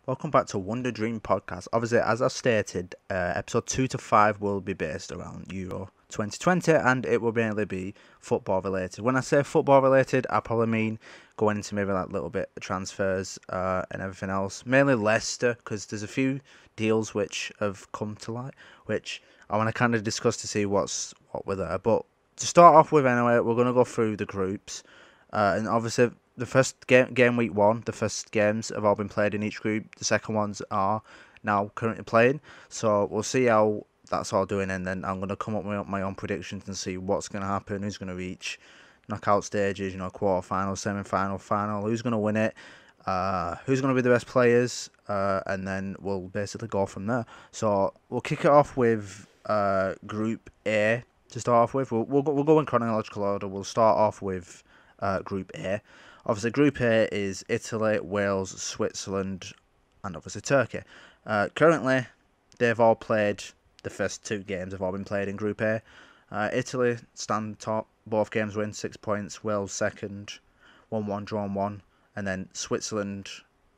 Welcome back to Wonder Dream Podcast. Obviously, as I stated, episode 2 to 5 will be based around Euro 2020 and it will mainly be football related. When I say football related, I probably mean going into maybe like a little bit of transfers and everything else. Mainly Leicester, because there's a few deals which have come to light, which I want to kind of discuss to see what we're there. But to start off with, anyway, we're going to go through the groups. And obviously, the first game week 1, the first games have all been played in each group. The second ones are now currently playing. So we'll see how that's all doing, and then I'm going to come up with my own predictions and see what's going to happen, who's going to reach knockout stages, quarter final, semi final, final, who's going to win it, who's going to be the best players, and then we'll basically go from there. So we'll kick it off with Group A to start off with. We'll go in chronological order. We'll start off with Group A. Obviously, Group A is Italy, Wales, Switzerland, and obviously Turkey. Currently, they've all played the first 2 games. Have all been played in Group A. Italy stand top, both games win 6 points. Wales second, 1-1, drawn 1, and then Switzerland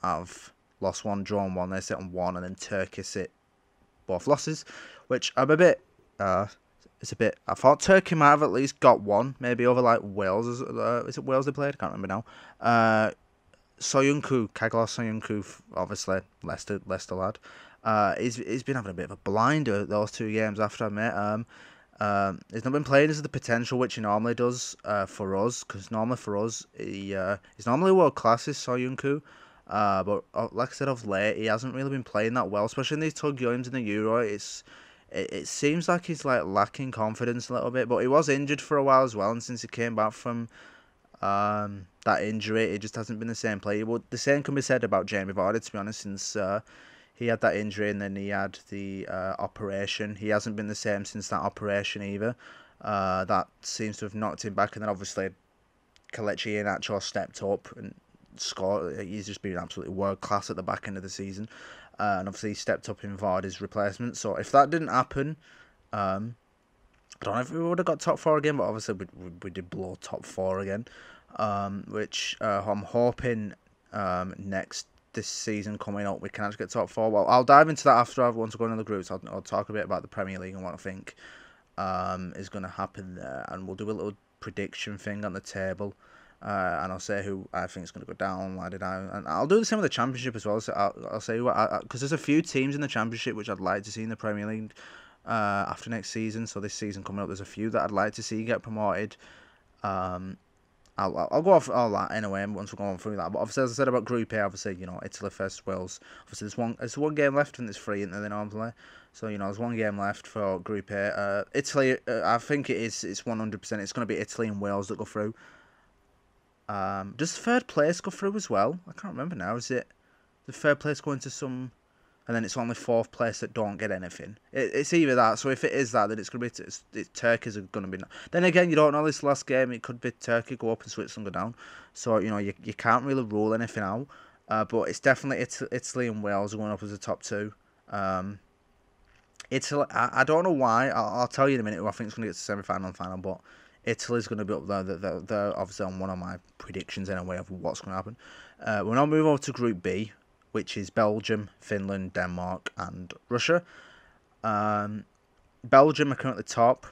have lost 1, drawn 1. They sit on 1, and then Turkey sit both losses, which I'm a bit. It's a bit. I thought Turkey might have at least got 1, maybe over like Wales. Is it Wales they played? I can't remember now. Soyuncu, Kaglos Soyuncu, obviously Leicester lad. He's been having a bit of a blinder those 2 games after I met him. He's not been playing as the potential which he normally does for us, because normally for us he's normally world class, is Soyuncu. But like I said, of late he hasn't really been playing that well, especially in these 2 games in the Euro. It seems like he's like lacking confidence a little bit, but he was injured for a while as well, and since he came back from that injury, it just hasn't been the same player. Well, the same can be said about Jamie Vardy, to be honest, since he had that injury and then he had the operation. He hasn't been the same since that operation either. That seems to have knocked him back, and then obviously Kelechi Iheanacho stepped up and scored. He's just been absolutely world class at the back end of the season. And obviously he stepped up in Vardy's replacement. So if that didn't happen, I don't know if we would have got top 4 again, but obviously we did blow top 4 again, which I'm hoping this season coming up we can actually get top 4. Well, I'll dive into that after I've once to go into the groups. I'll talk a bit about the Premier League and what I think is going to happen there, and we'll do a little prediction thing on the table. And I'll say who I think is going to go down, and I'll do the same with the Championship as well. So I'll say who, because there's a few teams in the Championship which I'd like to see in the Premier League after next season. So this season coming up, there's a few that I'd like to see get promoted. I'll go off all that anyway once we're going through that. But obviously, as I said about Group A, obviously Italy first, Wales. Obviously, there's one game left and there's 3 in there normally. So there's 1 game left for Group A. Italy, I think it's 100%. It's going to be Italy and Wales that go through. Does third place go through as well? I can't remember now. Is it the third place going to some, and then it's only 4th place that don't get anything? It's either that. So if it is that, then it's going to be Turkey's going to be. Then again, you don't know this last game. It could be Turkey go up and Switzerland go down. So you can't really rule anything out. But it's definitely Italy and Wales are going up as the top 2. Italy. I don't know why. I'll tell you in a minute who I think is going to get to semi-final and final, but Italy's going to be up there. They're obviously on one of my predictions anyway of what's going to happen. We'll now move over to Group B, which is Belgium, Finland, Denmark, and Russia. Belgium are currently top.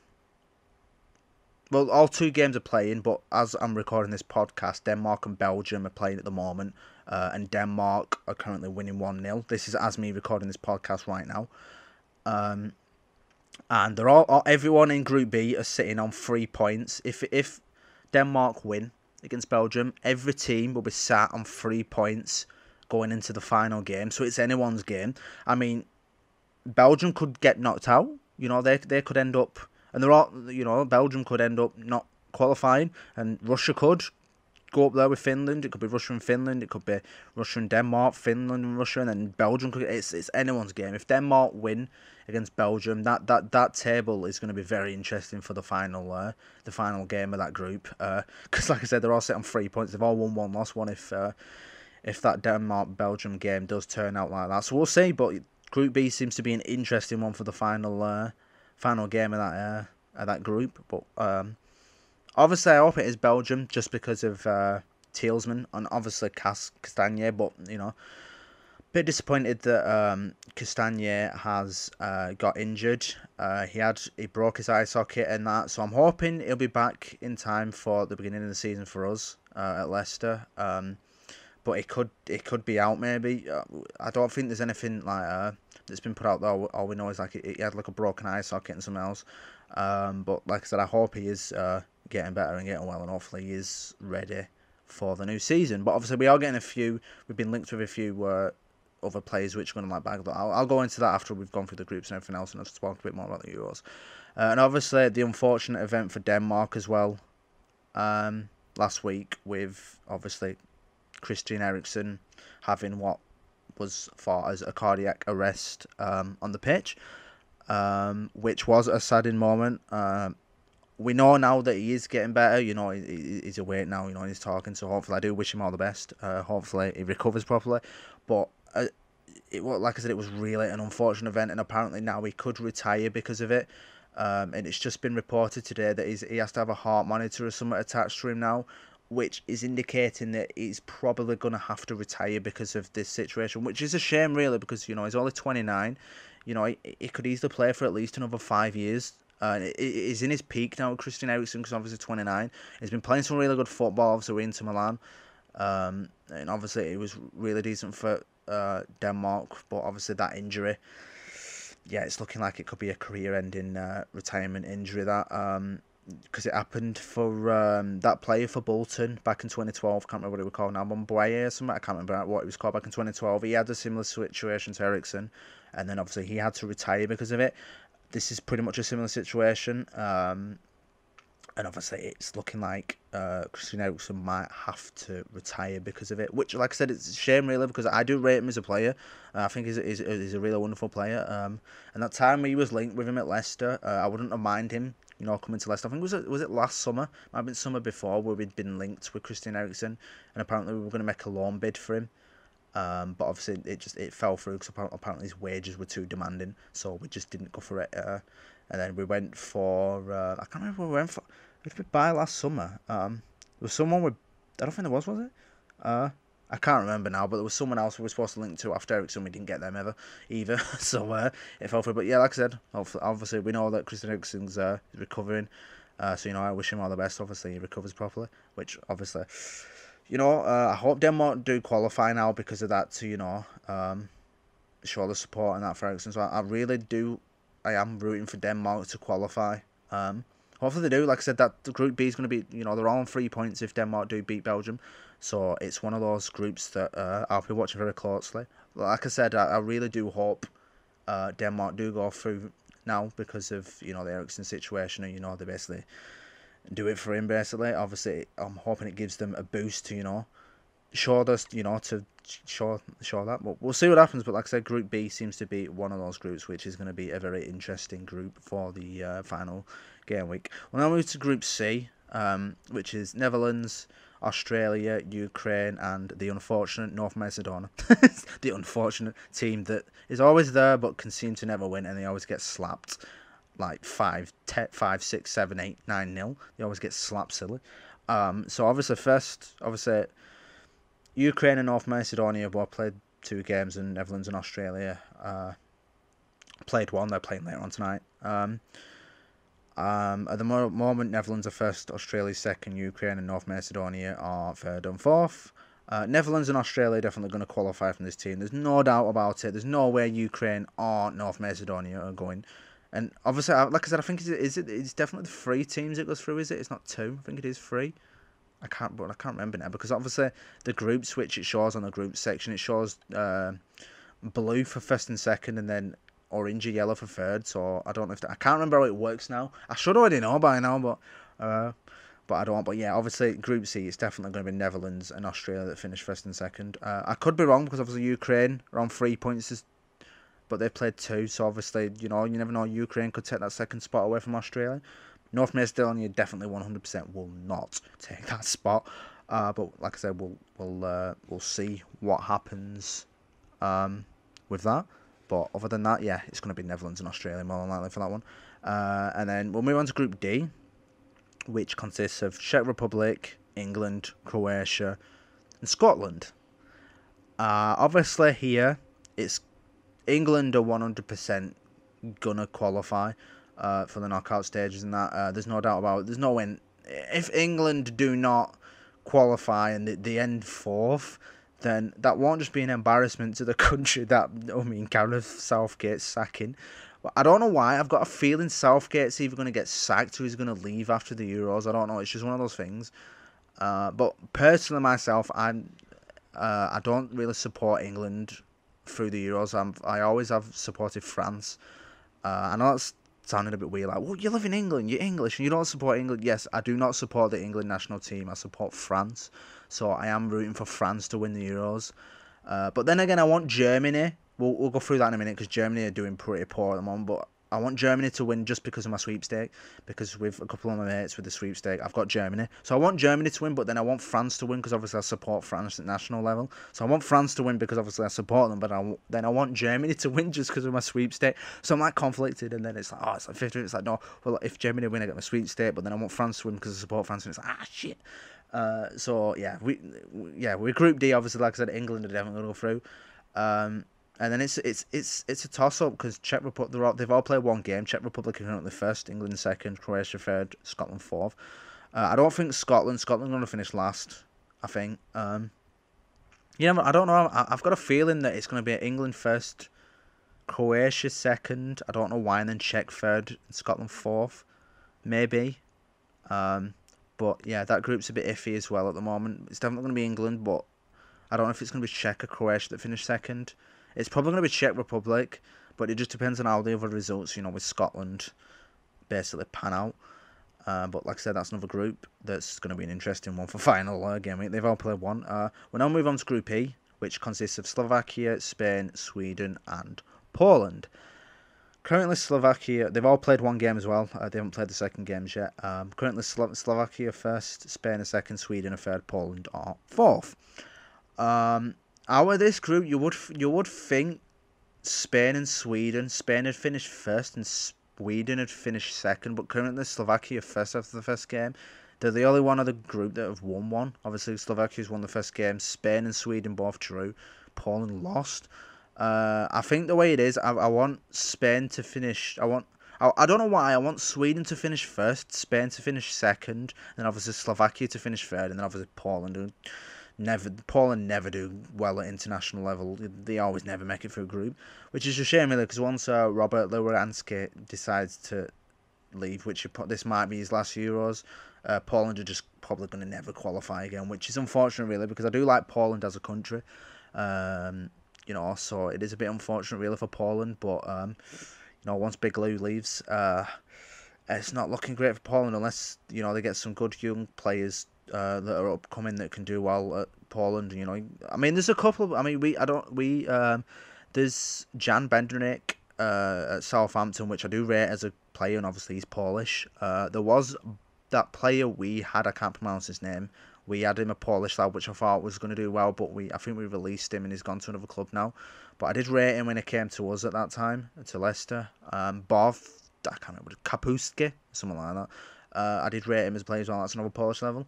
Well, all 2 games are playing, but as I'm recording this podcast, Denmark and Belgium are playing at the moment, and Denmark are currently winning 1-0. This is as me recording this podcast right now. And they're everyone in Group B are sitting on 3 points. If Denmark win against Belgium, every team will be sat on 3 points going into the final game. So it's anyone's game. I mean, Belgium could get knocked out. They could end up, and they're all. Belgium could end up not qualifying, and Russia could go up there with Finland. It could be Russia and Finland. It could be Russia and Denmark, Finland and Russia, and then Belgium could. It's anyone's game. If Denmark win against Belgium, that table is going to be very interesting for the final game of that group. Because like I said, they're all set on 3 points. They've all won 1, lost 1. If that Denmark Belgium game does turn out like that, so we'll see. But Group B seems to be an interesting one for the final game of that group. But obviously, I hope it is Belgium just because of Tielemans and obviously Castagne. But Bit disappointed that Castagne has got injured. He broke his eye socket and that, so I'm hoping he'll be back in time for the beginning of the season for us at Leicester. But it could be out maybe. I don't think there's anything like that's been put out there. All we know is like he had like a broken eye socket and something else. But like I said, I hope he is getting better and getting well, and hopefully he is ready for the new season. But obviously we are getting a few. We've been linked with a few other players which are going to like bag. I'll go into that after we've gone through the groups and everything else, and I'll just talk a bit more about the Euros. And obviously the unfortunate event for Denmark as well. Last week with obviously Christian Eriksen having what was thought as a cardiac arrest on the pitch, which was a saddening moment. We know now that he is getting better. You know, he's awake now. You know, he's talking. So hopefully, I do wish him all the best. Hopefully, he recovers properly. But like I said, it was really an unfortunate event, and apparently now he could retire because of it. And it's just been reported today that he has to have a heart monitor or something attached to him now, which is indicating that he's probably going to have to retire because of this situation, which is a shame, really, because, you know, he's only 29. You know, he could easily play for at least another 5 years. He's in his peak now, Christian Eriksen, because obviously 29. He's been playing some really good football, obviously, with Inter Milan. And obviously, it was really decent for Denmark, but obviously that injury, yeah, it's looking like it could be a career-ending retirement injury, that because it happened for that player for Bolton back in 2012. Can't remember what it was called now, Mumbai or something. I can't remember what it was called back in 2012. He had a similar situation to Eriksen, and then obviously he had to retire because of it. This is pretty much a similar situation, and obviously it's looking like Christian Eriksen might have to retire because of it, which, like I said, it's a shame, really, because I do rate him as a player. I think he's a really wonderful player. And that time when he was linked with him at Leicester, I wouldn't have minded him, you know, coming to Leicester. I think was it last summer? Might have been summer before, where we'd been linked with Christian Eriksen, and apparently we were going to make a loan bid for him. But obviously it fell through because apparently his wages were too demanding, so we just didn't go for it. And then we went for I can't remember what we went for. Who did we buy last summer? There was someone with, I don't think there was it? I can't remember now, but there was someone else we were supposed to link to after Eriksen. We didn't get them either. So it fell through. But yeah, like I said, obviously we know that Christian Eriksen's recovering. So, you know, I wish him all the best. Obviously he recovers properly, which obviously, you know, I hope Denmark do qualify now because of that, to, you know, show the support and that for Eriksen. So I am rooting for Denmark to qualify. Hopefully they do. Like I said, that the Group B is going to be, you know, they're all on 3 points if Denmark do beat Belgium. So it's one of those groups that I'll be watching very closely. Like I said, I really do hope Denmark do go through now because of, you know, the Eriksen situation, and, you know, they basically do it for him, basically. Obviously, I'm hoping it gives them a boost to, you know, show this, you know, to show that. But we'll see what happens. But like I said, Group B seems to be one of those groups which is going to be a very interesting group for the final game week. We'll now move to Group C, which is Netherlands, Australia, Ukraine, and the unfortunate North Macedonia. The unfortunate team that is always there but can seem to never win, and they always get slapped like 5, 6, 7, 8, 9-0. They always get slapped silly. So obviously, Ukraine and North Macedonia both played 2 games, and Netherlands and Australia played 1. They're playing later on tonight. At the moment, Netherlands are first, Australia second, Ukraine and North Macedonia are third and fourth. Netherlands and Australia are definitely going to qualify from this team. There's no doubt about it. There's no way Ukraine or North Macedonia are going. And obviously, like I said, I think it's definitely 3 teams it goes through, is it? It's not 2. I think it is 3. I can't remember now, because obviously the groups which it shows on the group section, it shows blue for first and second, and then orange or yellow for third. So I don't know I can't remember how it works now. I should already know by now, but I don't. But yeah, obviously Group C, it's definitely going to be Netherlands and Australia that finish first and second. I could be wrong, because obviously Ukraine are on 3 points, but they've played 2. So obviously, you know, you never know. Ukraine could take that second spot away from Australia. North Macedonia definitely 100% will not take that spot. But like I said, we'll see what happens with that. But other than that, yeah, it's going to be Netherlands and Australia more than likely for that one. And then we'll move on to Group D, which consists of Czech Republic, England, Croatia, and Scotland. Obviously here, it's England are 100% gonna qualify for the knockout stages and that. There's no doubt about it. There's no way. If England do not qualify and they end fourth, then that won't just be an embarrassment to the country that, Gareth Southgate's sacking. But I don't know why. I've got a feeling Southgate's either going to get sacked or he's going to leave after the Euros. I don't know. It's just one of those things. But personally, myself, I don't really support England through the Euros. I always have supported France. I know that's sounding a bit weird. Like, well, you live in England, you're English, and you don't support England. Yes, I do not support the England national team. I support France. So I am rooting for France to win the Euros. But then again, I want Germany. We'll go through that in a minute because Germany are doing pretty poor at the moment. But I want Germany to win just because of my sweepstake. Because with a couple of my mates with the sweepstake, I've got Germany. So I want Germany to win, but then I want France to win because obviously I support France at national level. So I want France to win because obviously I support them, but then I want Germany to win just because of my sweepstake. So I'm like conflicted, and then it's like, oh, it's like 50. It's like, no, well, if Germany win, I get my sweepstake, but then I want France to win because I support France, and it's like, shit. So yeah, we're Group D. Obviously, like I said, England are definitely gonna go through. And then it's a toss up because Czech Republic they've all played one game. Czech Republic are currently first, England second, Croatia third, Scotland fourth. I don't think Scotland are going to finish last. I think. I don't know. I've got a feeling that it's going to be England first, Croatia second. I don't know why, and then Czech third, and Scotland fourth, maybe. But yeah, that group's a bit iffy as well at the moment. It's definitely going to be England, but I don't know if it's going to be Czech or Croatia that finish second. It's probably going to be Czech Republic, but it just depends on how the other results, with Scotland basically pan out. But like I said, that's another group that's going to be an interesting one for final game. They've all played one. We'll now move on to Group E, which consists of Slovakia, Spain, Sweden, and Poland. Currently, Slovakia, they've all played one game as well. They haven't played the second games yet. Currently, Slovakia first, Spain are second, Sweden are third, Poland are fourth. Out of this group, you would think Spain had finished first and Sweden had finished second, but currently Slovakia first after the first game. They're the only one of the group that have won one. Obviously, Slovakia's won the first game. Spain and Sweden both drew. Poland lost. I think the way it is, I want Spain to finish. I don't know why. I want Sweden to finish first, Spain to finish second, and obviously Slovakia to finish third, and then obviously Poland never do well at international level. They always never make it through a group, which is a shame really, because once Robert Lewandowski decides to leave, which this might be his last Euros, Poland are just probably going to never qualify again, which is unfortunate really, because I do like Poland as a country. So it is a bit unfortunate really for Poland, but once Big Lou leaves, it's not looking great for Poland unless they get some good young players that are upcoming that can do well at Poland. There's a couple. There's Jan Bednarek at Southampton, which I do rate as a player, and obviously he's Polish. There was that player we had, I can't pronounce his name. We had him, a Polish lad, which I thought was going to do well, but I think we released him and he's gone to another club now. But I did rate him when it came to us at that time, to Leicester. I can't remember, Kapustki, something like that. I did rate him as a player as well. That's another Polish lad.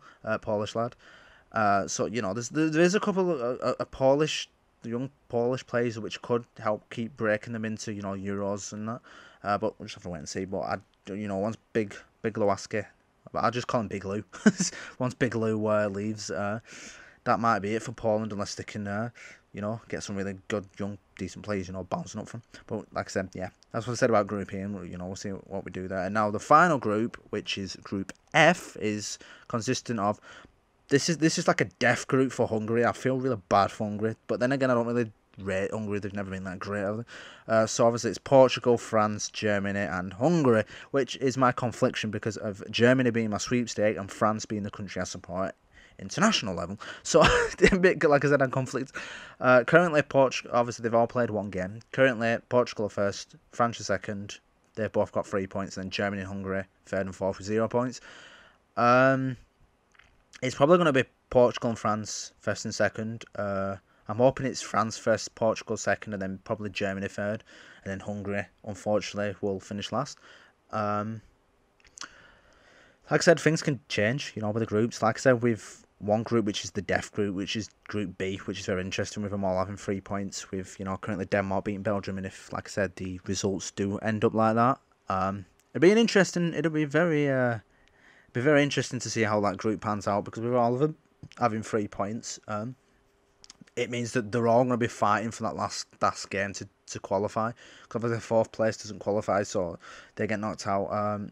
There is a couple of young Polish players which could help keep breaking them into Euros and that. But we'll just have to wait and see. But once Big Lewaski, I'll just call him Big Lou. Once Big Lou leaves, that might be it for Poland unless they can get some really good young decent players bouncing up from. But like I said, yeah, that's what I said about Group E, and we'll see what we do there. And now the final group, which is Group F, is consistent of this is like a death group for Hungary. I feel really bad for Hungary, but then again, I don't really rate Hungary. They've never been that great, have they? So obviously it's Portugal, France, Germany, and Hungary, which is my confliction because of Germany being my sweepstake and France being the country I support international level. So a bit, like I said, I'm conflict. Currently, Portugal, obviously they've all played one game. Currently, Portugal are first, France are second. They've both got 3 points. And then Germany and Hungary third and fourth with 0 points. It's probably going to be Portugal and France first and second. I'm hoping it's France first, Portugal second, and then probably Germany third, and then Hungary, unfortunately, will finish last. Like I said, things can change, with the groups. Like I said, with one group which is the death group, which is Group B, which is very interesting with them all having 3 points. With currently Denmark beating Belgium, and if, like I said, the results do end up like that, it'll be an interesting. It'll be very interesting to see how that group pans out, because with all of them having 3 points, it means that they're all going to be fighting for that last game to qualify. Because obviously fourth place doesn't qualify, so they get knocked out.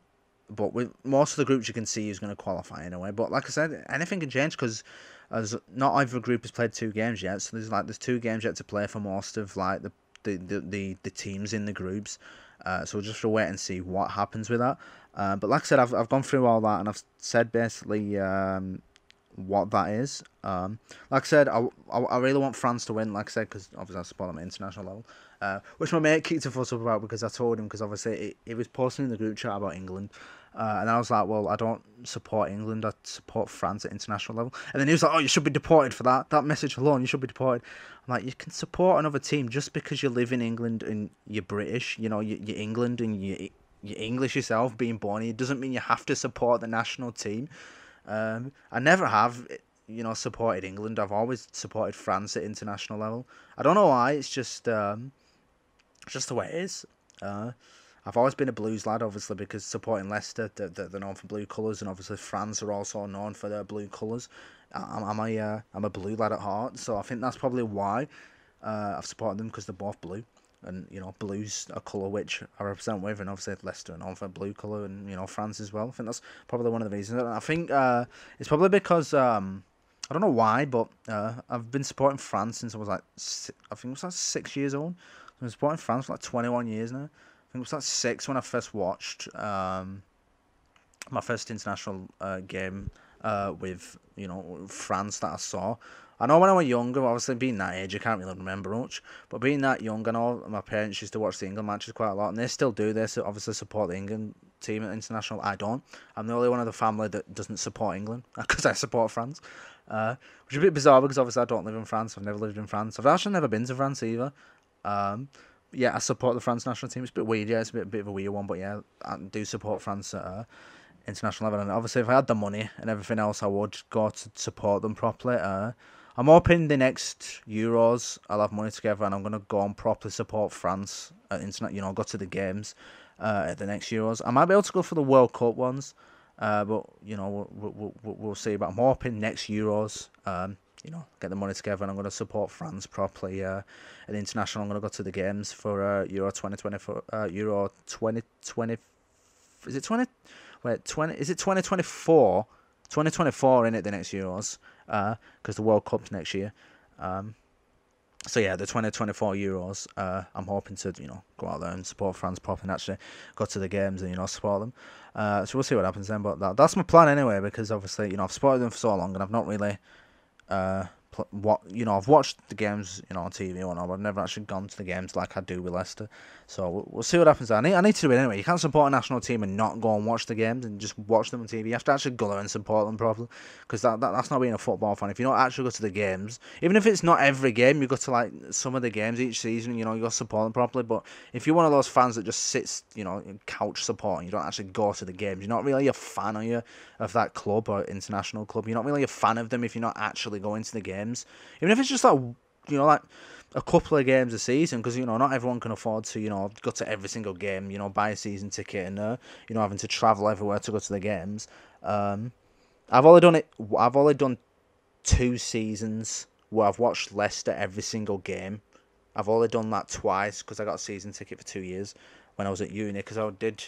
But with most of the groups, you can see who's going to qualify anyway. But like I said, anything can change, because as not every group has played 2 games yet, so there's 2 games yet to play for most of like the teams in the groups. So we'll just wait and see what happens with that. But like I said, I've gone through all that, and I've said basically what that is. Like I said, I really want France to win, like I said, because obviously I support them at international level. Which my mate kicked a fuss up about, because I told him, because obviously it was posting in the group chat about England. And I was like, well, I don't support England, I support France at international level. And then he was like, oh, you should be deported for that message alone, you should be deported. I'm like, you can support another team just because you live in England and you're British, you're England and you're English yourself, being born here. It doesn't mean you have to support the national team. I never have, supported England. I've always supported France at international level. I don't know why, it's just the way it is. I've always been a Blues lad, obviously, because supporting Leicester, they're known for blue colours, and obviously France are also known for their blue colours. I'm a blue lad at heart, so I think that's probably why I've supported them, because they're both blue, and blue's a colour which I represent with, and obviously Leicester are known for blue colour, and France as well. I think that's probably one of the reasons. I think it's probably because I don't know why, but I've been supporting France since I was like 6 years old. I've been supporting France for like 21 years now. I think it was like 6 when I first watched my first international game with France that I saw. I know when I was younger, obviously being that age, I can't really remember much. But being that young, I know my parents used to watch the England matches quite a lot, and they still do. They obviously support the England team at international. I don't. I'm the only one of the family that doesn't support England, because I support France. Which is a bit bizarre, because obviously I don't live in France. I've never lived in France. I've actually never been to France either. Yeah, I support the France national team. It's a bit weird, yeah. It's a bit of a weird one, but yeah, I do support France at international level. And obviously, if I had the money and everything else, I would go to support them properly. I'm hoping the next Euros I'll have money together, and I'm gonna go and properly support France at go to the games at the next Euros. I might be able to go for the World Cup ones, but we'll see. But I'm hoping next Euros. Get the money together, and I'm going to support France properly at the international. I'm going to go to the games for Euro 2024. Euro 2020. Is it 20? Wait, 20. Is it 2024? 2024 in it, the next Euros, because the World Cup's next year. So yeah, the 2024 Euros. I'm hoping to go out there and support France properly, and actually go to the games and support them. So we'll see what happens then. But that's my plan anyway, because obviously I've supported them for so long, and I've not really. I've watched the games on TV or not, but I've never actually gone to the games like I do with Leicester. So we'll see what happens. I need to do it anyway. You can't support a national team and not go and watch the games and just watch them on TV. You have to actually go there and support them properly, because that's not being a football fan. If you don't actually go to the games, even if it's not every game, you go to like some of the games each season. You got to support them properly. But if you're one of those fans that just sits, couch support, and you don't actually go to the games, you're not really a fan, are you, of that club or international club? You're not really a fan of them if you're not actually going to the games, even if it's just like like a couple of games a season, because not everyone can afford to go to every single game, buy a season ticket, and having to travel everywhere to go to the games. I've only done 2 seasons where I've watched Leicester every single game. I've only done that twice, because I got a season ticket for 2 years when I was at uni, because I did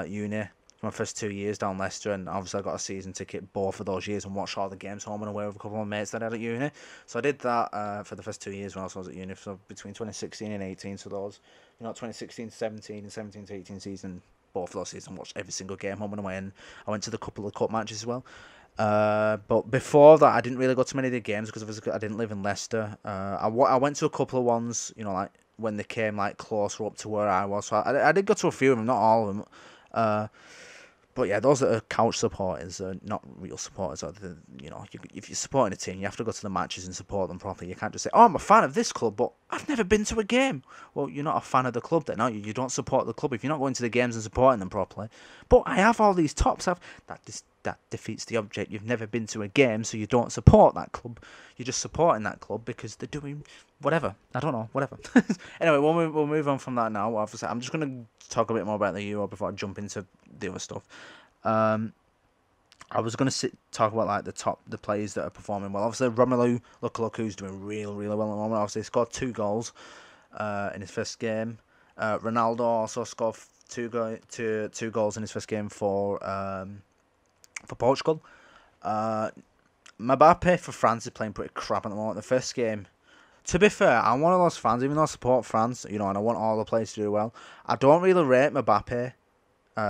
uni for my first 2 years down Leicester, and obviously I got a season ticket both of those years and watched all the games home and away with a couple of my mates that I had at uni. So I did that for the first 2 years when I was at uni, so between 2016 and 18. So those 2016 to 17 and 17 to 18 season, both of those seasons, watched every single game home and away, and I went to the couple of cup matches as well. But before that, I didn't really go to many of the games, because I didn't live in Leicester. I went to a couple of ones, like when they came like closer up to where I was. So I did go to a few of them, not all of them. But yeah, those that are couch supporters are not real supporters. If you're supporting a team, you have to go to the matches and support them properly. You can't just say, "Oh, I'm a fan of this club, but I've never been to a game." Well, you're not a fan of the club then, are you? You don't support the club if you're not going to the games and supporting them properly. But I have all these tops. that defeats the object. You've never been to a game, so you don't support that club. You're just supporting that club because they're doing whatever. I don't know, whatever. Anyway, we'll move on from that now. Obviously, I'm just going to talk a bit more about the Euro before I jump into the other stuff. I was going to talk about like the players that are performing well. Obviously, Romelu Lukaku's doing really, really well at the moment. Obviously, he scored 2 goals in his first game. Ronaldo also scored two goals in his first game for Portugal. Mbappe for France is playing pretty crap at the moment. The first game, to be fair, I'm one of those fans, even though I support France, and I want all the players to do well. I don't really rate Mbappe,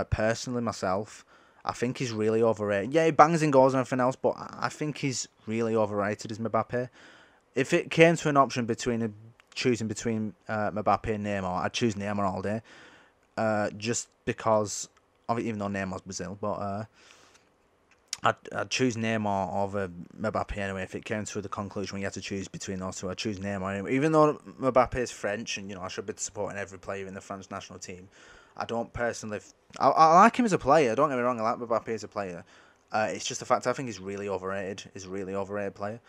personally, myself. I think he's really overrated. Yeah, he bangs in goals and everything else, but I think he's really overrated as Mbappe. If it came to an option choosing between Mbappe and Neymar, I'd choose Neymar all day. Just because, even though Neymar's Brazil, but I'd choose Neymar over Mbappe anyway. If it came to the conclusion when you had to choose between those two, I'd choose Neymar anyway. Even though Mbappe is French, and I should be supporting every player in the French national team, I don't personally. I like him as a player. Don't get me wrong. I like Mbappe as a player. It's just the fact I think he's really overrated. He's a really overrated player.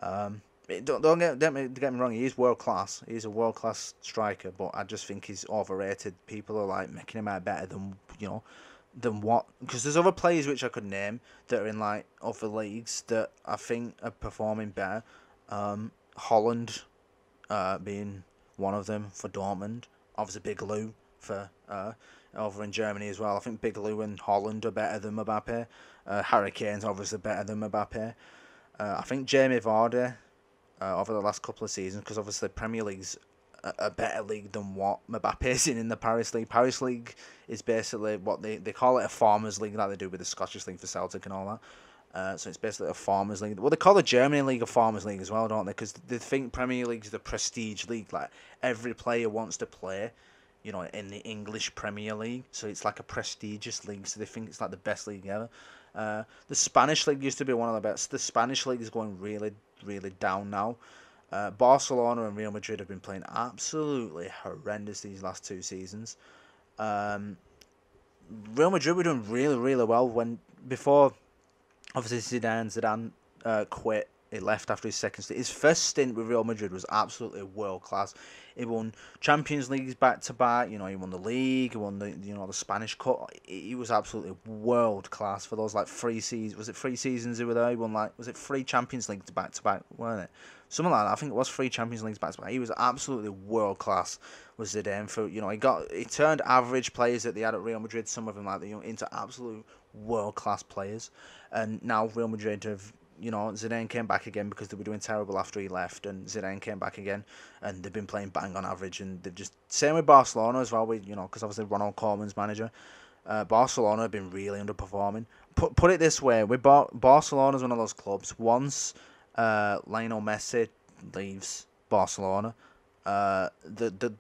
Don't get me wrong. He is world class. He's a world class striker, but I just think he's overrated. People are like making him out better than what. Because there's other players which I could name that are in like other leagues that I think are performing better. Holland, being one of them for Dortmund. Obviously, Big Lou for over in Germany as well. I think Big Lou and Holland are better than Mbappe. Harry Kane's obviously better than Mbappe. I think Jamie Vardy over the last couple of seasons, because obviously Premier League's a better league than what Mbappe's in the Paris League. Paris League is basically what they call it a farmers league, like they do with the Scottish League for Celtic and all that. So it's basically a farmers league. Well, they call the German league a farmers league as well, don't they? Because they think Premier League is the prestige league. Like every player wants to play, in the English Premier League. So it's like a prestigious league. So they think it's like the best league ever. The Spanish league used to be one of the best. The Spanish league is going really, really down now. Barcelona and Real Madrid have been playing absolutely horrendous these last 2 seasons. Real Madrid were doing really, really well before obviously Zidane quit. He left after his second stint. His first stint with Real Madrid was absolutely world class. He won Champions Leagues back to back. He won the league. He won the Spanish Cup. He was absolutely world class for those like 3 seasons. Was it 3 seasons he was there? He won was it 3 Champions Leagues back to back? Weren't it? Something like that. I think it was 3 Champions Leagues back to back. He was absolutely world class. Was Zidane for he turned average players that they had at Real Madrid, some of them into absolute world class players. And now Real Madrid have. Zidane came back again because they were doing terrible after he left, and Zidane came back again, and they've been playing bang on average, and they've just same with Barcelona as well. Because obviously Ronald Koeman's manager, Barcelona have been really underperforming. Put it this way, Barcelona's one of those clubs. Once Lionel Messi leaves Barcelona, they're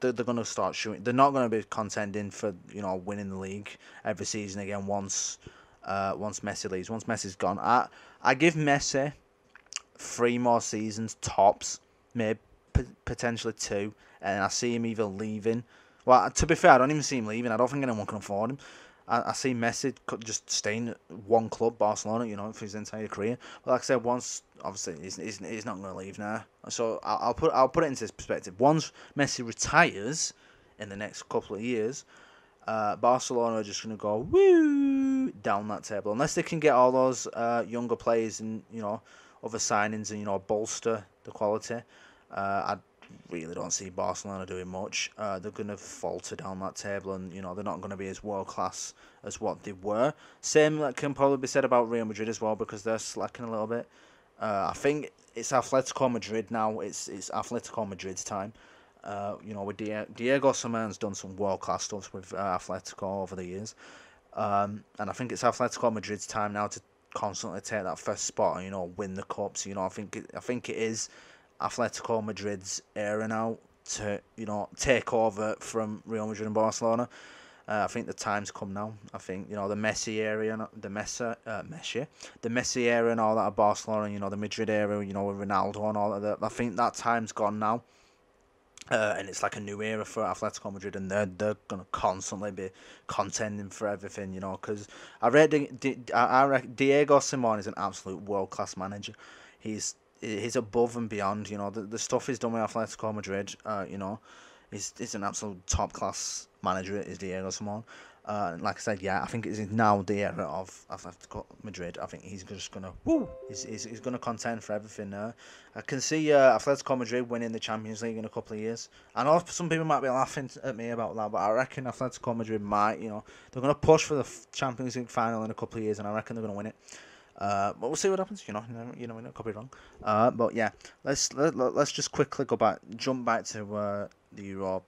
going to start shooting. They're not going to be contending for winning the league every season again once Messi leaves. Once Messi's gone, I give Messi 3 more seasons tops, maybe potentially 2, and I see him either leaving. Well, to be fair, I don't even see him leaving. I don't think anyone can afford him. I see Messi just staying at one club, Barcelona, for his entire career. But like I said, once obviously he's not going to leave now. So I'll put it into this perspective. Once Messi retires in the next couple of years, Barcelona are just going to go woo down that table unless they can get all those younger players and other signings and bolster the quality. I really don't see Barcelona doing much. They're going to falter down that table, and they're not going to be as world class as what they were. Same that can probably be said about Real Madrid as well, because they're slacking a little bit. I think it's Atletico Madrid now. It's Atletico Madrid's time. With Diego Simeone's done some world class stuff with Atletico over the years, and I think it's Atletico Madrid's time now to constantly take that first spot and win the cups. I think it is Atletico Madrid's era now to take over from Real Madrid and Barcelona. I think the time's come now. I think the Messi era, the Messi era and all that of Barcelona. The Madrid era, with Ronaldo and all that. I think that time's gone now. And it's like a new era for Atletico Madrid, and they're gonna constantly be contending for everything, Because I reckon Diego Simeone is an absolute world class manager. He's above and beyond, the stuff he's done with Atletico Madrid. He's an absolute top class manager. Is Diego Simeone. Like I said, yeah, I think it's now the era of Atletico Madrid. I think he's just gonna he's gonna contend for everything. I can see Atletico Madrid winning the Champions League in a couple of years. I know some people might be laughing at me about that, but I reckon Atletico Madrid might. They're gonna push for the Champions League final in a couple of years, and I reckon they're gonna win it. But we'll see what happens. Could be wrong. But yeah, let's just quickly jump back to the Euro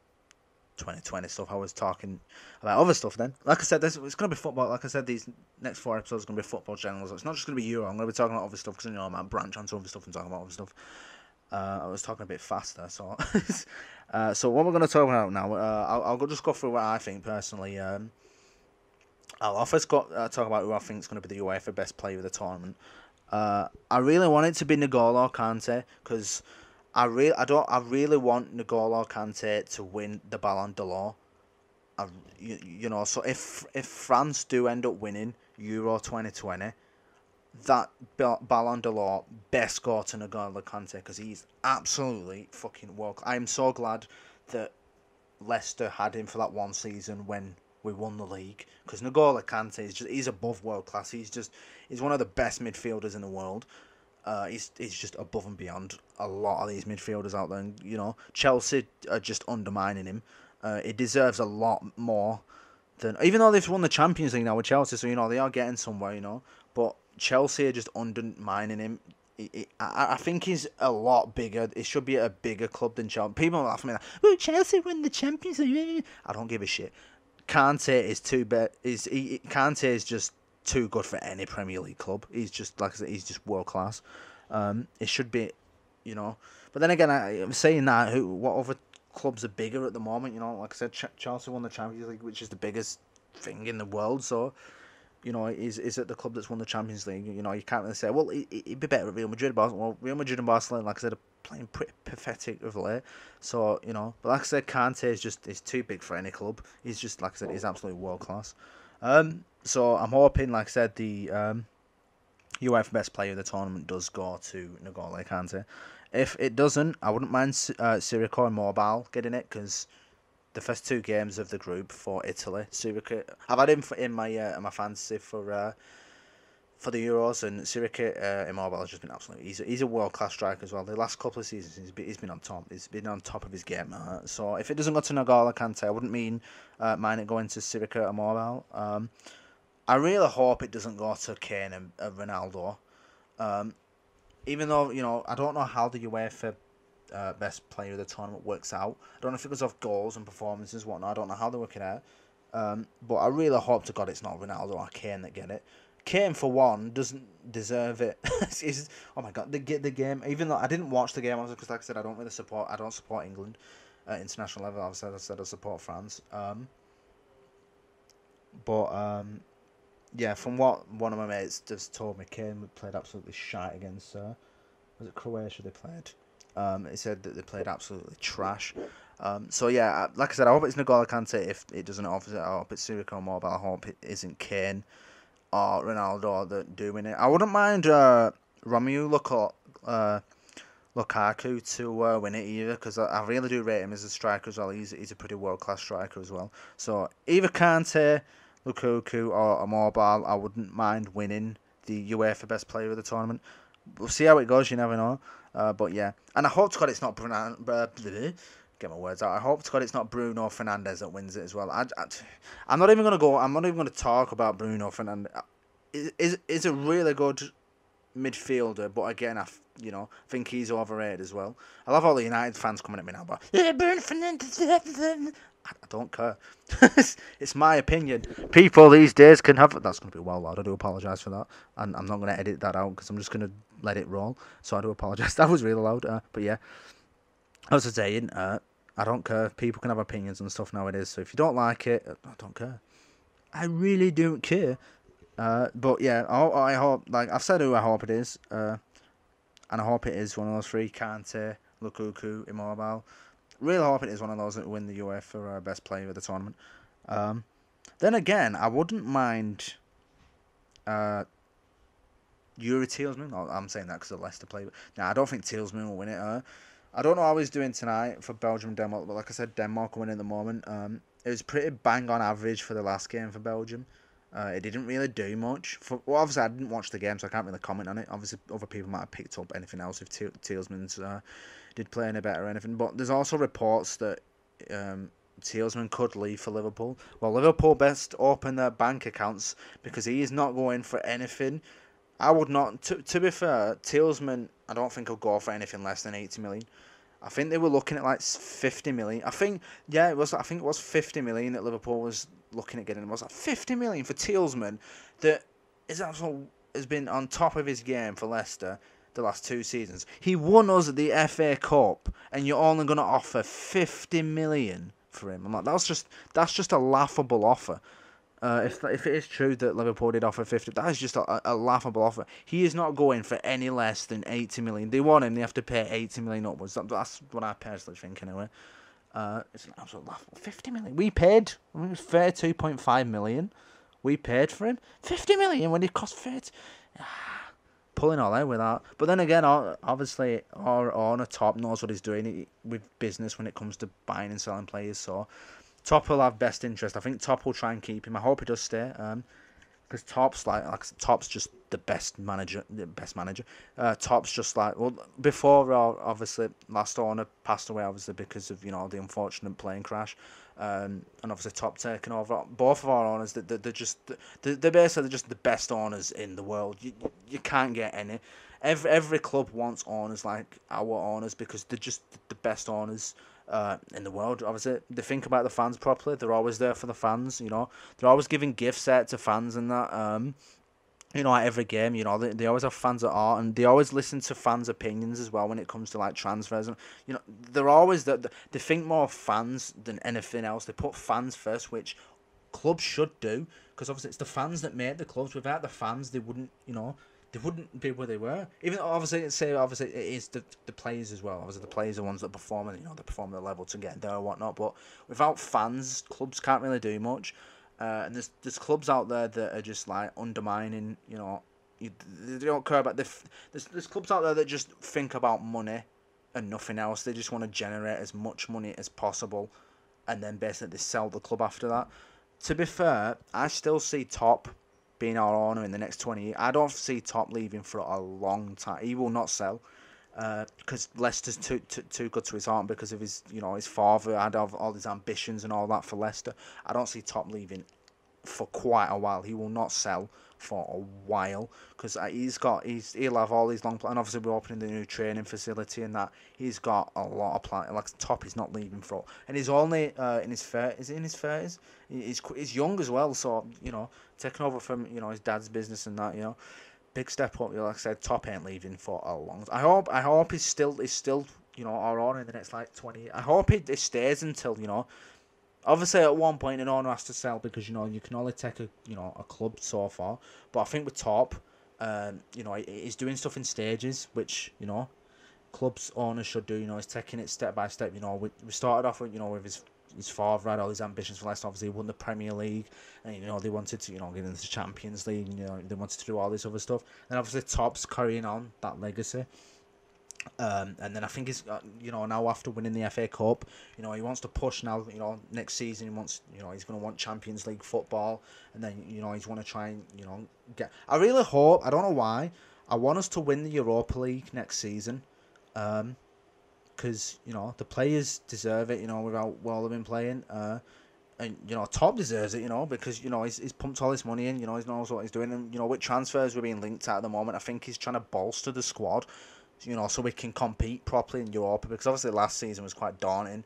2020 stuff. I was talking about other stuff then. Like I said, it's going to be football. Like I said, these next 4 episodes are going to be football channels. It's not just going to be Euro. I'm going to be talking about other stuff because I might branch onto other stuff and talk about other stuff. I was talking a bit faster, so so what we're going to talk about now. I'll just go through what I think personally. I'll first talk about who I think is going to be the UEFA best player of the tournament. I really want it to be N'Golo Kante because I really want N'Golo Kante to win the Ballon d'Or. So if France do end up winning Euro 2020, that Ballon d'Or best go to N'Golo Kante because he's absolutely fucking world. I am so glad that Leicester had him for that one season when we won the league because N'Golo Kante he's above world class. He's one of the best midfielders in the world. He's just above and beyond a lot of these midfielders out there. And, Chelsea are just undermining him. He deserves a lot more than, even though they've won the Champions League now with Chelsea, so they are getting somewhere, But Chelsea are just undermining him. I think he's a lot bigger. It should be at a bigger club than Chelsea. People laugh at me like, "Well, Chelsea win the Champions League." I don't give a shit. Kante is too bad. Kante is just too good for any Premier League club. He's just, like I said, he's just world class. It should be, But then again, I'm saying that. What other clubs are bigger at the moment? Like I said, Chelsea won the Champions League, which is the biggest thing in the world. So, is it the club that's won the Champions League? You can't really say, well, it'd be better at Real Madrid. Well, Real Madrid and Barcelona, like I said, are playing pretty pathetic of late. So, but like I said, Kante is too big for any club. He's just, like I said, he's absolutely world class. So I'm hoping, like I said, the UEFA best player of the tournament does go to N'Golo Kante. If it doesn't, I wouldn't mind Sirico and Mobile getting it because the first 2 games of the group for Italy, Sirico, I've had him in my fantasy for the Euros, and Sirico Immobile has just been absolutely. He's a world class striker as well. The last couple of seasons he's been on top. He's been on top of his game. So if it doesn't go to N'Golo Kante, I wouldn't mind it going to Sirico Immobile. I really hope it doesn't go to Kane and Ronaldo. Even though, I don't know how the UEFA best player of the tournament works out. I don't know if it goes off goals and performances, whatnot. I don't know how they're working out. But I really hope to God it's not Ronaldo or Kane that get it. Kane, for one, doesn't deserve it. Oh my God, the game. Even though I didn't watch the game, because like I said, I don't support England at international level. I said I support France. Yeah, from what one of my mates just told me, Kane played absolutely shite against. Was it Croatia they played? He said that they played absolutely trash. So yeah, like I said, I hope it's N'Golo Kante. If it doesn't, obviously, I hope it's Sirico Mobile. I hope it isn't Kane or Ronaldo that doing it. I wouldn't mind Romelu Lukaku to win it either, because I really do rate him as a striker as well. He's a pretty world class striker as well. So either Kante, Lukaku, or Mobile, I wouldn't mind winning the UEFA Best Player of the tournament. We'll see how it goes. You never know. But yeah, and I hope to God it's not get my words out. I hope to God it's not Bruno Fernandes that wins it as well. I'm not even gonna go. I'm not even gonna talk about Bruno Fernandes. Is a really good midfielder, but again, I think he's overrated as well. I love all the United fans coming at me now, but Bruno Fernandes. I don't care. It's my opinion. People these days can have. That's going to be well loud. I do apologise for that, and I'm not going to edit that out because I'm just going to let it roll. So I do apologise. That was really loud. But yeah, I was saying, I don't care. People can have opinions and stuff nowadays. So if you don't like it, I don't care. I really don't care. But yeah, I hope, like I've said, who I hope it is, and I hope it is one of those 3: Kante, Lukaku, Immobile. Really hope it is one of those that win the UEFA Best Player of the tournament. Then again, I wouldn't mind Yuri Tielemans. I'm saying that because of Leicester play. But I don't think Tielemans will win it. I don't know how he's doing tonight for Belgium and Denmark, but like I said, Denmark are winning at the moment. It was pretty bang on average for the last game for Belgium. It didn't really do much. Obviously, I didn't watch the game, so I can't really comment on it. Obviously, other people might have picked up anything else if Tielemans did play any better or anything. But there's also reports that Tielemans could leave for Liverpool. Well, Liverpool best open their bank accounts because he is not going for anything. I would not. To be fair, Tielemans, I don't think he'll go for anything less than 80 million. I think they were looking at like 50 million. I think it was 50 million that Liverpool was looking at getting. It was like 50 million for Tielemans, that has been on top of his game for Leicester the last 2 seasons. He won us the FA Cup, and you're only going to offer 50 million for him. I'm like, that's just a laughable offer. If it is true that Liverpool did offer 50, that is just a laughable offer. He is not going for any less than 80 million. They want him, they have to pay 80 million upwards. That's what I personally think anyway. It's an absolute laughable. 50 million. We paid 32.5 million. We paid for him 50 million when he cost 30. Pulling all out with that. But then again, obviously, our owner Top knows what he's doing with business when it comes to buying and selling players. So Top will have best interest. I think Top will try and keep him. I hope he does stay. Because Top's Top's just the best manager. Top's just before obviously last owner passed away, obviously because of the unfortunate plane crash, and obviously Top taking over. Both of our owners, they're basically just the best owners in the world. You can't get any. Every club wants owners like our owners because they're just the best owners in the world. Obviously, they think about the fans properly. They're always there for the fans. They're always giving gifts out to fans and that. At every game, they always have fans at heart, and they always listen to fans' opinions as well when it comes to like transfers. And they're always they think more of fans than anything else. They put fans first, which clubs should do, because obviously it's the fans that make the clubs. Without the fans, they wouldn't be where they were. Even though obviously it is the players as well. Obviously the players are the ones that perform, and they perform at the level to get there or whatnot. But without fans, clubs can't really do much. And there's clubs out there that are just like undermining. They don't care about there's clubs out there that just think about money and nothing else. They just want to generate as much money as possible, and then basically they sell the club after that. To be fair, I still see Top being our owner in the next 20 years. I don't see Top leaving for a long time. He will not sell because Leicester's too good to his heart, because of his his father had all his ambitions and all that for Leicester. I don't see Top leaving for quite a while. He will not sell for a while because he'll have all these long plans. And obviously we're opening the new training facility and that. He's got a lot of plans. Like Top is not leaving for, and he's only in his 30s. Is he in his 30s? He's young as well, so taking over from his dad's business and that, big step up. Like I said, Top ain't leaving for a long time. I hope he's still our owner in the next 20 years. I hope he stays until obviously at one point an owner has to sell, because you can only take a club so far. But I think with Top, he's doing stuff in stages, which clubs owners should do. He's taking it step by step. We started off with with his father had all his ambitions for Leicester. Obviously, he won the Premier League, and they wanted to get into the Champions League. They wanted to do all this other stuff. And obviously, Top's carrying on that legacy. And then I think he's now after winning the FA Cup, he wants to push now. Next season he wants he's going to want Champions League football, and then he's want to try and get. I really hope, I don't know why, I want us to win the Europa League next season. Because the players deserve it. With how well they've been playing. And Top deserves it. Because he's pumped all this money in. He knows what he's doing. And with transfers we're being linked at the moment, I think he's trying to bolster the squad. So we can compete properly in Europa. Because obviously last season was quite daunting.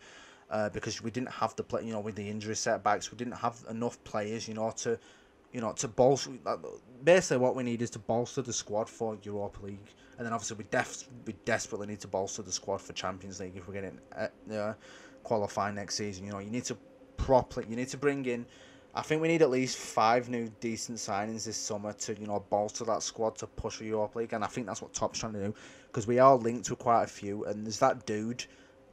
Because we didn't have the play. With the injury setbacks, we didn't have enough players. To bolster. Basically, what we need is to bolster the squad for Europa League. And then obviously we desperately need to bolster the squad for Champions League if we're getting qualifying next season. You need to bring in. I think we need at least 5 new decent signings this summer to bolster that squad to push for Europa League, and I think that's what Top's trying to do, because we are linked with quite a few, and there's that dude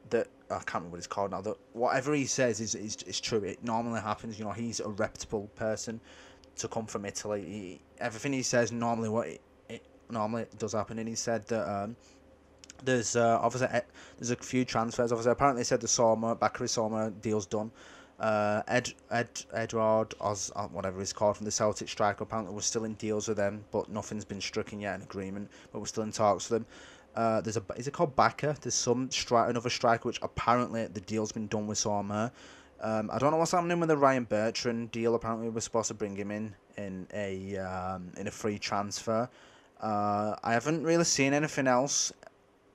that I can't remember what it's called now. That whatever he says is true. It normally happens. He's a reputable person to come from Italy. Everything he says normally it normally does happen. And he said that there's obviously there's a few transfers. Obviously, apparently he said the Bakary Soma deal's done. Edward Oz, whatever he's called, from the Celtic striker, apparently we're still in deals with them, but nothing's been stricken yet, an agreement, but we're still in talks with them. Is it called Baka? There's another striker which apparently the deal's been done with Soma. I don't know what's happening with the Ryan Bertrand deal. Apparently we're supposed to bring him in a free transfer. I haven't really seen anything else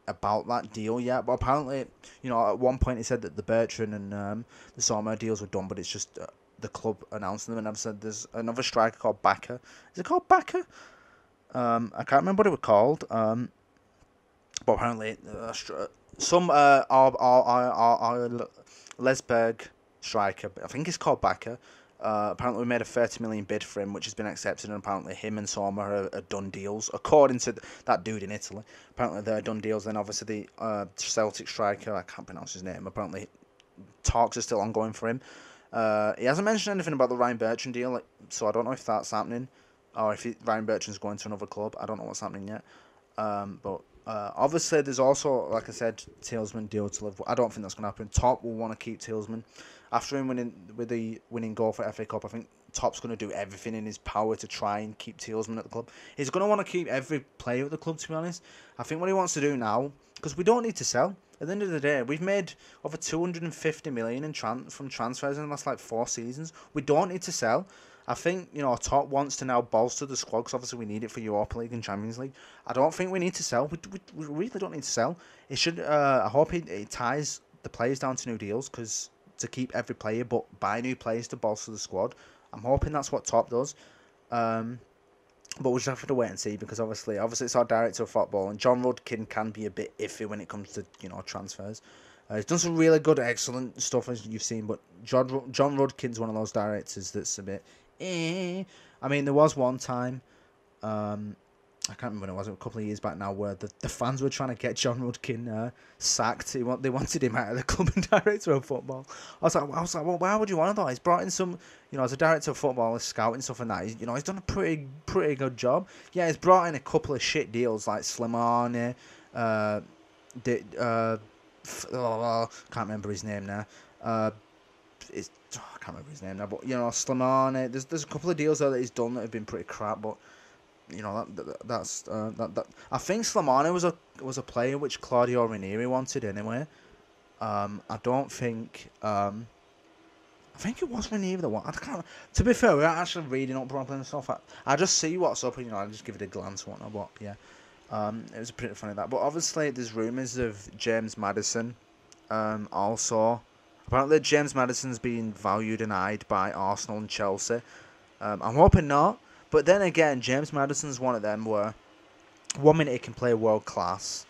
about that deal yet, but apparently, at one point he said that the Bertrand and the Soma deals were done, but it's just the club announcing them, and I've said there's another striker called Baka. Is it called Baka? I can't remember what it was called, but apparently some Lesberg striker, I think it's called Baka. Apparently we made a 30 million bid for him, which has been accepted, and apparently him and Soma are done deals, according to that dude in Italy. Apparently they're done deals. Then obviously the Celtic striker, I can't pronounce his name, apparently talks are still ongoing for him. He hasn't mentioned anything about the Ryan Bertrand deal, so I don't know if that's happening, or if Ryan Bertrand's going to another club. I don't know what's happening yet. But obviously there's also, like I said, Tillsman deal to Liverpool. I don't think that's going to happen. Top will want to keep Tillsman. After him winning goal for FA Cup, I think Top's going to do everything in his power to try and keep Tillsman at the club. He's going to want to keep every player at the club, to be honest. I think what he wants to do now, because we don't need to sell. At the end of the day, we've made over 250 million from transfers in the last 4 seasons. We don't need to sell. I think, Top wants to now bolster the squad, because obviously we need it for Europa League and Champions League. I don't think we need to sell. We really don't need to sell. It should. I hope it ties the players down to new deals, because to keep every player, but buy new players to bolster the squad. I'm hoping that's what Top does. But we'll just have to wait and see, because obviously it's our director of football, and John Rudkin can be a bit iffy when it comes to transfers. He's done some really good, excellent stuff, as you've seen, but John Rudkin's one of those directors that's a bit I mean, there was one time, I can't remember when it was, a couple of years back now, where the fans were trying to get John Rudkin sacked. They wanted him out of the club and director of football. I was like, well, why would you want that? He's brought in some, as a director of football, scouting stuff and that. He's done a pretty good job. Yeah, he's brought in a couple of shit deals like Slimani, can't remember his name now. I can't remember his name now, but Slimani. There's a couple of deals there that he's done that have been pretty crap, but. That's I think Slimani was a player which Claudio Ranieri wanted anyway. I don't think. I think it was Ranieri the one. I can't. To be fair, we're actually reading up properly and stuff. I just see what's up, and I just give it a glance and whatnot. But yeah, it was pretty funny that. But obviously, there's rumours of James Maddison. Also, apparently James Maddison's being valued and eyed by Arsenal and Chelsea. I'm hoping not. But then again, James Maddison's one of them where 1 minute he can play world class,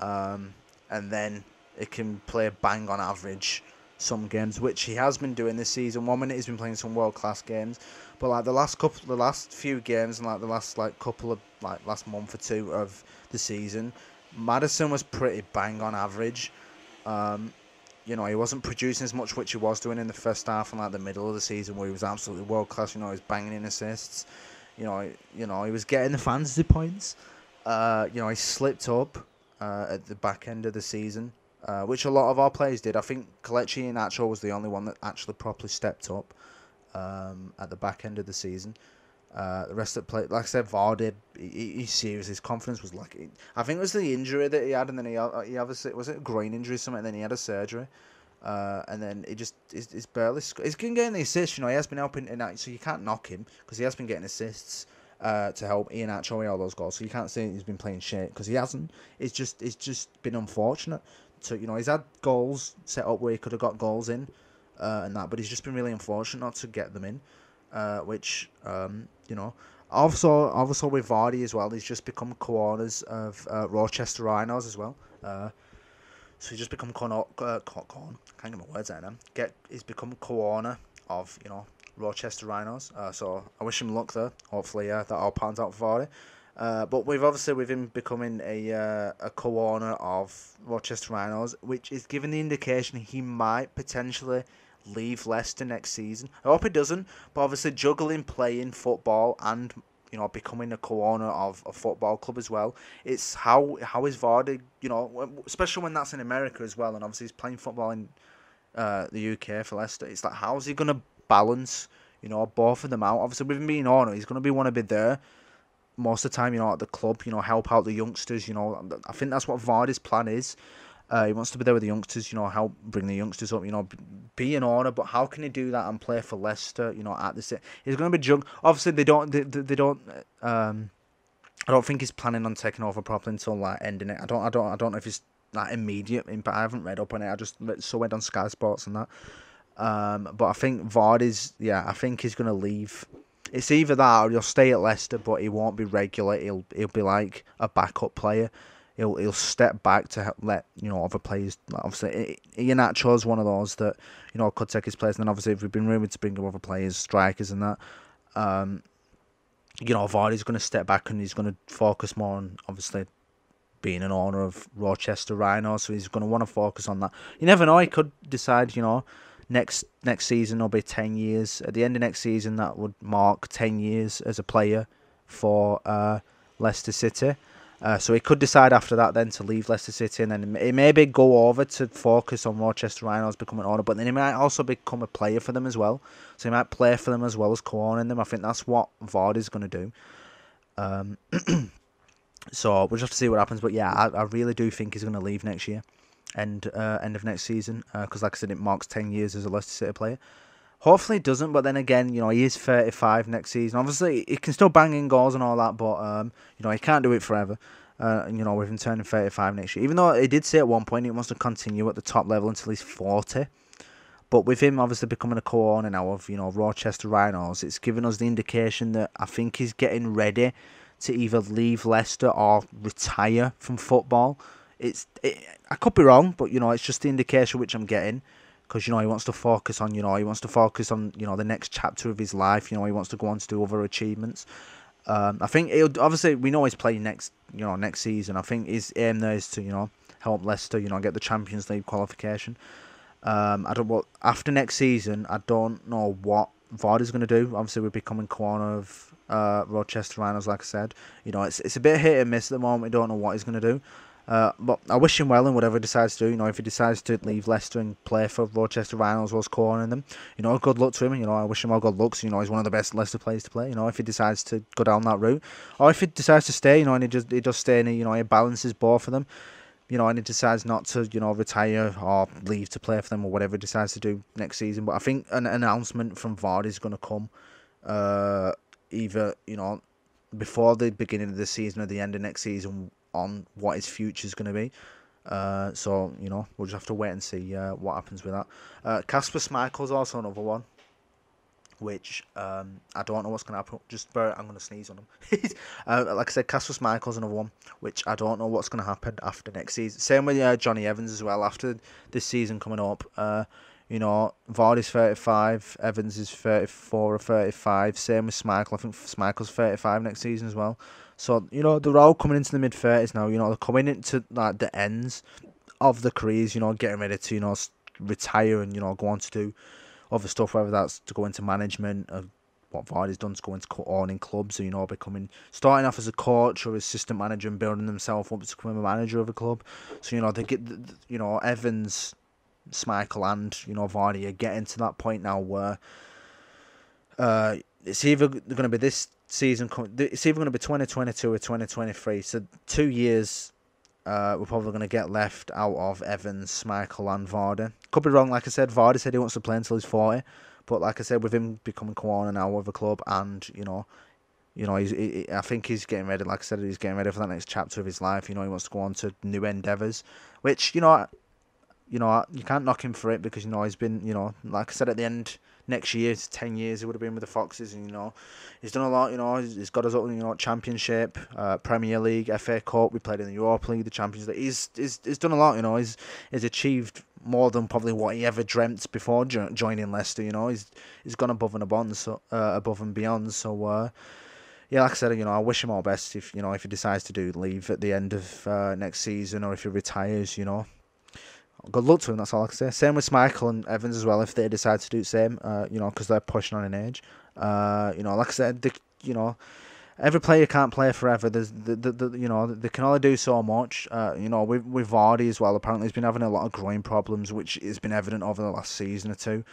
and then he can play bang on average some games, which he has been doing this season. 1 minute he's been playing some world class games, but the last few games and the last last month or two of the season, Maddison was pretty bang on average. He wasn't producing as much, which he was doing in the first half and the middle of the season, where he was absolutely world class. He was banging in assists. He was getting the fantasy points. He slipped up at the back end of the season, which a lot of our players did. I think Kelechi and Nacho was the only one that actually properly stepped up at the back end of the season. The rest of the play, like I said, Vardy, he's serious. His confidence was I think it was the injury that he had, and then he obviously, was it a groin injury or something, and then he had a surgery. And then he's barely. He's been getting the assists. He has been helping in that, so you can't knock him because he has been getting assists to help Ian Atcho all those goals. So you can't say he's been playing shit because he hasn't. It's just been unfortunate. So he's had goals set up where he could have got goals in, and that, but he's just been really unfortunate not to get them in. Which also with Vardy as well, he's just become co-owners of Rochester Rhinos as well. So he's just become can't get my words out now. He's become co-owner of Rochester Rhinos. So I wish him luck there. Hopefully that all pans out for Vardy. But with him becoming a co-owner of Rochester Rhinos, which is giving the indication he might potentially leave Leicester next season. I hope he doesn't, but obviously juggling playing football and becoming a co-owner of a football club as well. It's how is Vardy, especially when that's in America as well, and obviously he's playing football in the UK for Leicester. It's like, how's he gonna balance both of them out? Obviously with him being owner, he's gonna want to be there most of the time, at the club, help out the youngsters. I think that's what Vardy's plan is. He wants to be there with the youngsters, help bring the youngsters up, be an owner. But how can he do that and play for Leicester, at the city? He's going to be obviously they don't. I don't think he's planning on taking over properly until like ending it. I don't know if it's like immediate. But I haven't read up on it. I just saw it on Sky Sports and that. But I think Vardy's, I think he's going to leave. It's either that or he'll stay at Leicester, but he won't be regular. He'll be like a backup player. He'll step back to let other players. Obviously, Iheanacho's one of those that could take his place. And then obviously, if we've been rumoured to bring in other players, strikers and that, Vardy's going to step back and he's going to focus more on obviously being an owner of Rochester Rhinos. So he's going to want to focus on that. You never know. He could decide, next season will be 10 years. At the end of next season, that would mark 10 years as a player for Leicester City. So he could decide after that then to leave Leicester City, and then he maybe go over to focus on Rochester Rhinos, become an owner, but then he might also become a player for them as well. So he might play for them as well as co-owning them. I think that's what Vardy's going to do. So we'll just have to see what happens. But yeah, I really do think he's going to leave next year. End of next season, because like I said, it marks 10 years as a Leicester City player. Hopefully it doesn't, but then again, he is 35 next season. Obviously, he can still bang in goals and all that, but he can't do it forever. With him turning 35 next year, even though he did say at one point he wants to continue at the top level until he's 40. But with him obviously becoming a co-owner now of Rochester Rhinos, it's given us the indication that I think he's getting ready to either leave Leicester or retire from football. I could be wrong, but it's just the indication which I'm getting, because he wants to focus on the next chapter of his life. He wants to go on to do other achievements. I think obviously we know he's playing next season. I think his aim there is to help Leicester get the Champions League qualification. After next season, I don't know what Vardy's going to do. Obviously we're becoming co-owner of Rochester Rhinos, like I said. It's a bit hit and miss at the moment. We don't know what he's going to do. But I wish him well in whatever he decides to do. If he decides to leave Leicester and play for Rochester Rhinos whilst co-owning them, good luck to him. I wish him all good luck. So, he's one of the best Leicester players to play. If he decides to go down that route, or if he decides to stay, and he just stay and he balances both of them. And he decides not to, retire or leave to play for them or whatever he decides to do next season. But I think an announcement from Vardy is going to come, either before the beginning of the season or the end of next season, on what his future is going to be. So we'll just have to wait and see what happens with that. Kasper Schmeichel's also another one, which I don't know what's going to happen. I'm going to sneeze on him. Like I said, Kasper Schmeichel's another one, which I don't know what's going to happen after next season. Same with Johnny Evans as well. After this season coming up, Vardy's 35, Evans is 34 or 35. Same with Schmeichel. I think Schmeichel's 35 next season as well. So, they're all coming into the mid-30s now. They're coming into like the ends of the careers, getting ready to, retire and, go on to do other stuff, whether that's to go into management, or what Vardy's done to go into owning clubs, or starting off as a coach or assistant manager and building themselves up to become a manager of a club. So, they get, Evans, Schmeichel and, Vardy are getting to that point now where it's either going to be this season, it's either going to be 2022 or 2023. So 2 years we're probably going to get left out of Evans, Schmeichel and Vardy. Could be wrong. Like I said, Vardy said he wants to play until he's 40. But like I said, with him becoming co-owner now of a club, and I think he's getting ready. Like I said, he's getting ready for that next chapter of his life. He wants to go on to new endeavours, which you can't knock him for it, because he's been, like I said, at the end next year, it's 10 years he would have been with the Foxes, and he's done a lot. He's got us up, Championship, Premier League, FA Cup. We played in the Europa League, the Champions League. He's done a lot. He's achieved more than probably what he ever dreamt before joining Leicester. He's gone above and beyond. So yeah, like I said, I wish him all best if if he decides to do leave at the end of next season, or if he retires. Good luck to him. That's all I can say. Same with Michael and Evans as well. If they decide to do the same, because they're pushing on in age. Like I said, every player can't play forever. There's they can only do so much. With Vardy as well. Apparently, he's been having a lot of groin problems, which has been evident over the last season or two.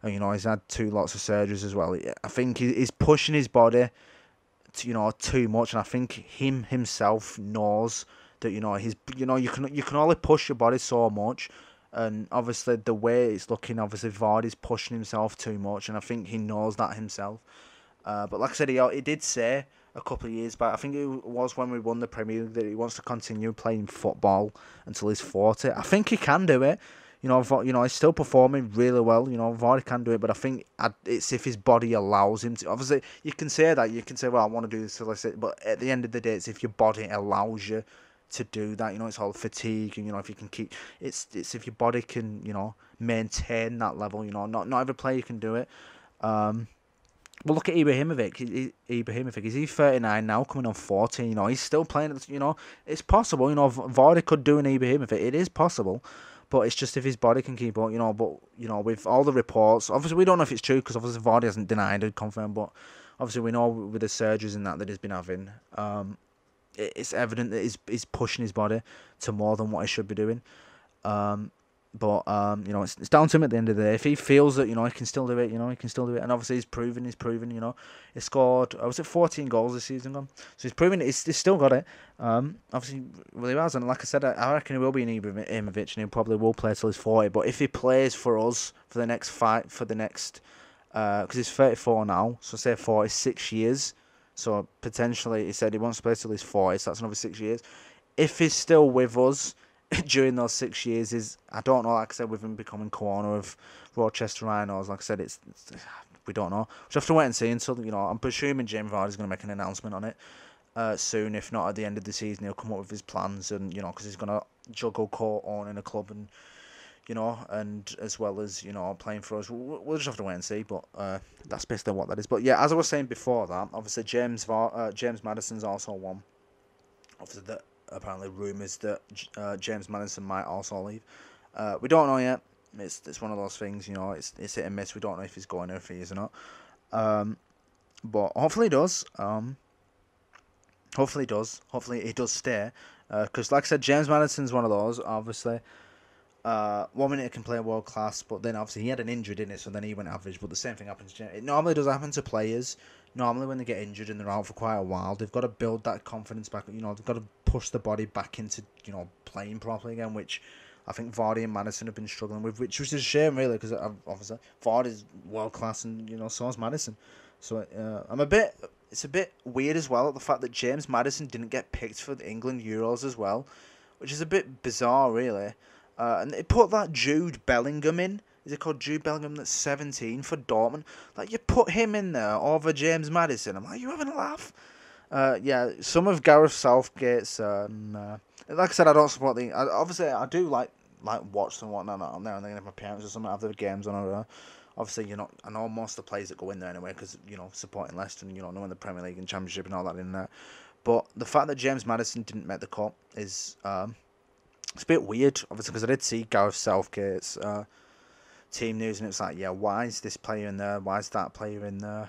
He's had lots of surgeries as well. I think he's pushing his body, too much, and I think himself knows that you can only push your body so much, and obviously the way it's looking, obviously Vardy's pushing himself too much, and I think he knows that himself. But like I said, he did say a couple of years back, I think it was when we won the Premier League, that he wants to continue playing football until he's 40. I think he can do it. He's still performing really well. Vardy can do it, but I think it's if his body allows him to. Obviously, you can say that. You can say, well, I want to do this till I sit. But at the end of the day, it's if your body allows you to do that. It's all fatigue, and if you can keep. It's if your body can, maintain that level. Not every player can do it. Well, look at Ibrahimovic. Is he 39 now, coming on 40? He's still playing. It's possible. Vardy could do an Ibrahimovic. It is possible. But it's just if his body can keep up, But, with all the reports, obviously we don't know if it's true, because obviously Vardy hasn't denied or confirmed, but obviously we know with the surgeries and that he's been having, it's evident that he's pushing his body to more than what he should be doing. But it's down to him at the end of the day. If he feels that, he can still do it, he can still do it. And obviously he's proven, he scored, was it 14 goals this season gone? So he's proven he's still got it. Obviously, well, he has. And like I said, I reckon he will be an Ibrahimovic, and he probably will play till he's 40. But if he plays for us for the next because he's 34 now, so say 46 years. So potentially, he said he wants to play till he's 40, so that's another 6 years. If he's still with us during those 6 years, I don't know, like I said, with him becoming co-owner of Rochester Rhinos, like I said, it's we don't know. We'll have to wait and see until, I'm presuming Jamie Vardy's going to make an announcement on it soon. If not, at the end of the season, he'll come up with his plans, and, because he's going to juggle co-owning a club and, and as well as, playing for us. We'll just have to wait and see, but that's basically what that is. But yeah, as I was saying before that, obviously James Maddison's also one. Obviously, that apparently rumours that James Maddison might also leave. We don't know yet. It's one of those things, it's hit and miss. We don't know if he's going or if he is or not. But hopefully he does. Hopefully he does stay. Because like I said, James Maddison's one of those, obviously. 1 minute he can play world class, but then obviously he had an injury, didn't it? So then he went average. But the same thing happens to James. It normally does happen to players. Normally when they get injured and they're out for quite a while, they've got to build that confidence back. They've got to push the body back into, playing properly again, which I think Vardy and Maddison have been struggling with, which was a shame, really, because obviously Vardy's world class, and so is Maddison. So it's a bit weird as well, the fact that James Maddison didn't get picked for the England Euros as well, which is a bit bizarre, really. And they put that Jude Bellingham in. Is it called Jude Bellingham, that's 17 for Dortmund? Like, you put him in there over James Maddison. I'm like, you having a laugh? Yeah, some of Gareth Southgate's... like I said, I don't support the... obviously, I do like watch and whatnot now and then if my parents or something have their games on. Obviously, I know most of the players that go in there anyway, because, supporting Leicester and, knowing the Premier League and Championship and all that in there. But the fact that James Maddison didn't make the cut is... it's a bit weird, obviously, because I did see Gareth Southgate's team news, and it's like, yeah, why is this player in there? Why is that player in there?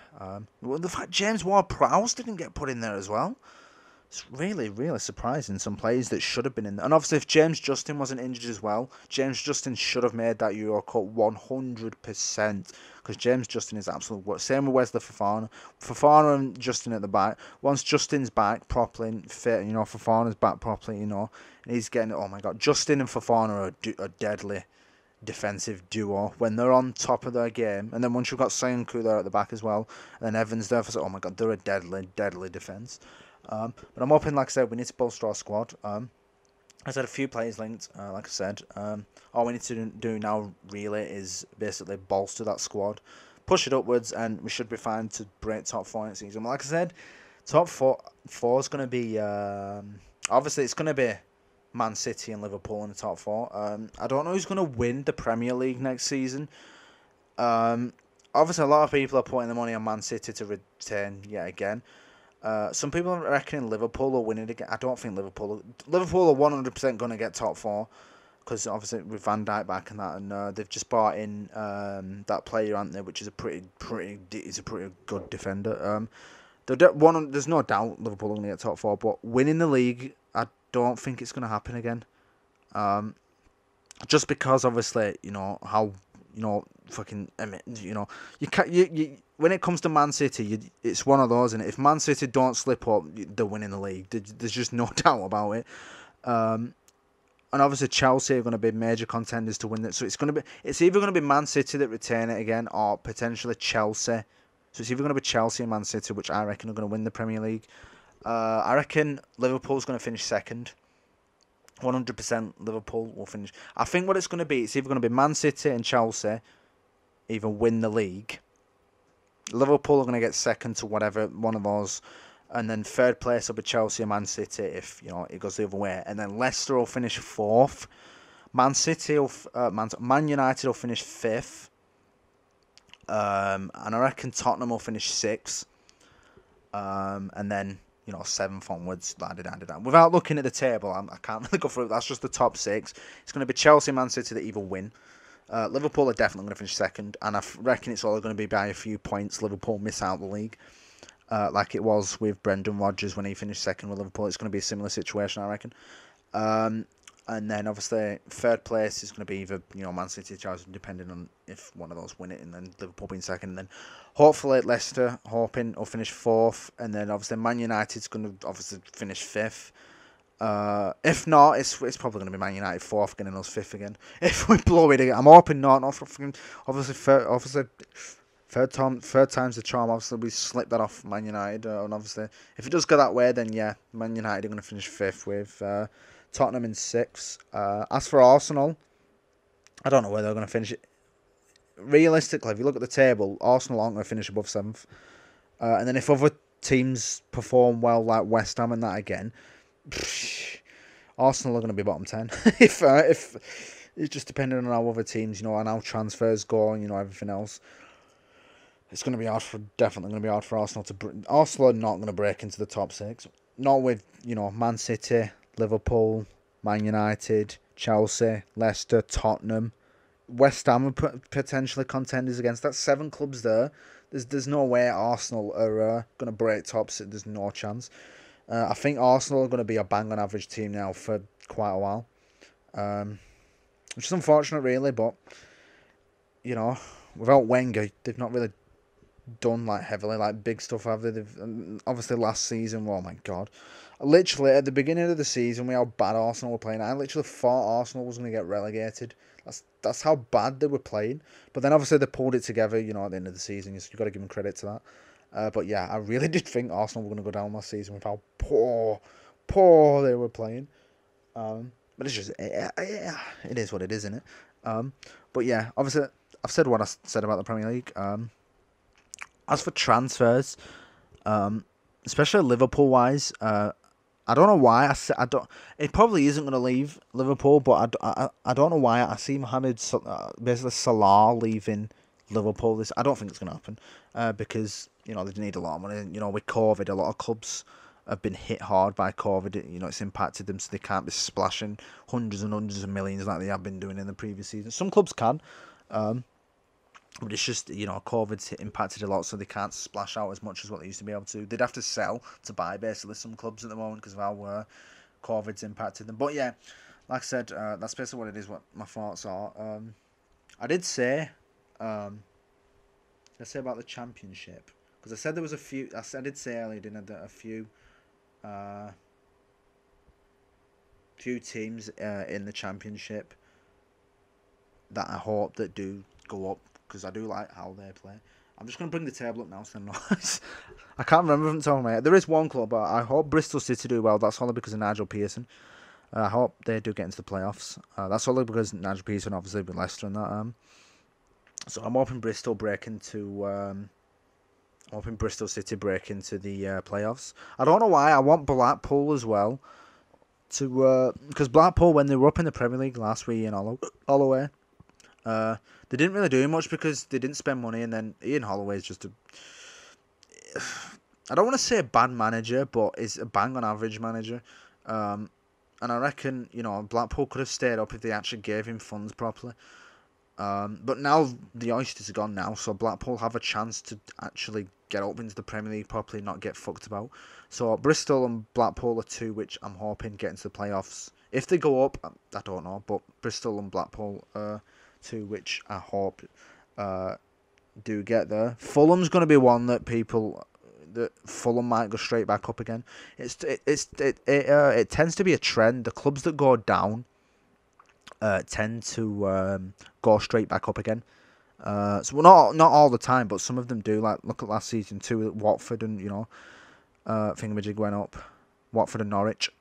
Well, the fact James Ward-Prowse didn't get put in there as well. It's really, really surprising. Some players that should have been in there. And obviously, if James Justin wasn't injured as well, James Justin should have made that Euro Cup 100%. Because James Justin is absolute work. Same with Wesley Fofana. Fofana and Justin at the back. Once Justin's back properly and fit, Fofana's back properly, and he's getting, oh my God, Justin and Fofana are a deadly defensive duo when they're on top of their game. And then once you've got Sanku there at the back as well, and then Evans there, oh my God, they're a deadly defence. But I'm hoping, like I said, we need to bolster our squad. I said a few players linked, like I said. All we need to do now, really, is basically bolster that squad, push it upwards, and we should be fine to break top 4 next season. Like I said, top 4 is going to be... obviously, it's going to be Man City and Liverpool in the top 4. I don't know who's going to win the Premier League next season. Obviously, a lot of people are putting the money on Man City to retain yet again. Some people are reckoning Liverpool will win it again. I don't think Liverpool are 100% going to get top four because obviously with Van Dijk back and that, and they've just bought in that player, aren't they? Which is a pretty good defender. There's no doubt Liverpool are going to get top four, but winning the league, I don't think it's going to happen again. Just because obviously how fucking you can't when it comes to Man City, it's one of those, and if Man City don't slip up, they're winning the league. There's just no doubt about it. And obviously Chelsea are going to be major contenders to win it. So it's either going to be Man City that retain it again, or potentially Chelsea. So it's either going to be Chelsea and Man City, which I reckon are going to win the Premier League. I reckon Liverpool's going to finish second. 100% Liverpool will finish. I think what it's going to be, it's either going to be Man City and Chelsea either win the league. Liverpool are going to get second to whatever one of those, and then third place will be Chelsea and Man City if it goes the other way, and then Leicester will finish fourth. Man United will finish fifth, and I reckon Tottenham will finish sixth, and then 7th onwards. Without looking at the table, I can't really go through it. That's just the top 6. It's going to be Chelsea, Man City that either win. Liverpool are definitely going to finish second, and I reckon it's all going to be by a few points. Liverpool miss out the league, like it was with Brendan Rodgers when he finished second with Liverpool. It's going to be a similar situation, I reckon. And then obviously third place is going to be either Man City or Chelsea, depending on if one of those win it, and then Liverpool being second, and then hopefully Leicester will finish fourth, and then obviously Man United's going to obviously finish fifth. If not, it's probably going to be Man United fourth, getting us fifth again. If we blow it again, I'm hoping not. Obviously, third time's the charm. Obviously, we slipped that off Man United, and obviously, if it does go that way, then yeah, Man United are going to finish fifth with Tottenham in sixth. As for Arsenal, I don't know where they're going to finish it. Realistically, if you look at the table, Arsenal aren't going to finish above 7th. And then if other teams perform well, like West Ham and that again, Arsenal are going to be bottom 10. if it's just depending on how other teams, and how transfers go, and everything else, it's going to be definitely going to be hard for Arsenal to. Arsenal are not going to break into the top 6. Not with Man City, Liverpool, Man United, Chelsea, Leicester, Tottenham, West Ham are potentially contenders against. That's 7 clubs there. There's no way Arsenal are going to break top 6. There's no chance. I think Arsenal are going to be a bang on average team now for quite a while, which is unfortunate, really. But without Wenger, they've not really done heavily big stuff, have they? Obviously last season, oh my god, literally at the beginning of the season, we how bad Arsenal were playing. I literally thought Arsenal was going to get relegated. That's how bad they were playing. But then obviously they pulled it together. At the end of the season, you've got to give them credit to that. But yeah, I really did think Arsenal were going to go down last season with how poor they were playing. But it's just, it is what it is, isn't it? But yeah, obviously, I've said what I said about the Premier League. As for transfers, especially Liverpool-wise, I don't know why. It probably isn't going to leave Liverpool, but I don't know why. I see basically Salah leaving Liverpool. I don't think it's going to happen because they need a lot of money. With COVID, a lot of clubs have been hit hard by COVID. It's impacted them, so they can't be splashing hundreds and hundreds of millions like they have been doing in the previous season. Some clubs can, but it's just COVID's impacted a lot, so they can't splash out as much as what they used to be able to. They'd have to sell to buy basically some clubs at the moment because of how COVID's impacted them. But yeah, like I said, that's basically what it is. What my thoughts are. I did say, let's say about the Championship. Because I said there was a few. I did say earlier, didn't I, that a few teams in the Championship that I hope that do go up, because I do like how they play. I'm just going to bring the table up now, so I can't remember from the top of my head. There is one club, but I hope Bristol City do well. That's only because of Nigel Pearson. I hope they do get into the playoffs. That's only because Nigel Pearson, obviously, with Leicester and that. So I'm hoping Bristol break into. Hoping Bristol City break into the playoffs. I don't know why. I want Blackpool as well. Because Blackpool, when they were up in the Premier League last week in Holloway, they didn't really do much because they didn't spend money. And then Ian Holloway is just I don't want to say a bad manager, but is a bang on average manager. And I reckon, Blackpool could have stayed up if they actually gave him funds properly. But now the oysters are gone now, so Blackpool have a chance to actually get up into the Premier League properly, not get fucked about. So Bristol and Blackpool are two which I'm hoping get into the playoffs. If they go up, I don't know, but Bristol and Blackpool are two which I hope do get there. Fulham's going to be one that Fulham might go straight back up again. It tends to be a trend. The clubs that go down tend to go straight back up again. So not all the time, but some of them do. Like look at last season too, Watford and Thingamajig went up. Watford and Norwich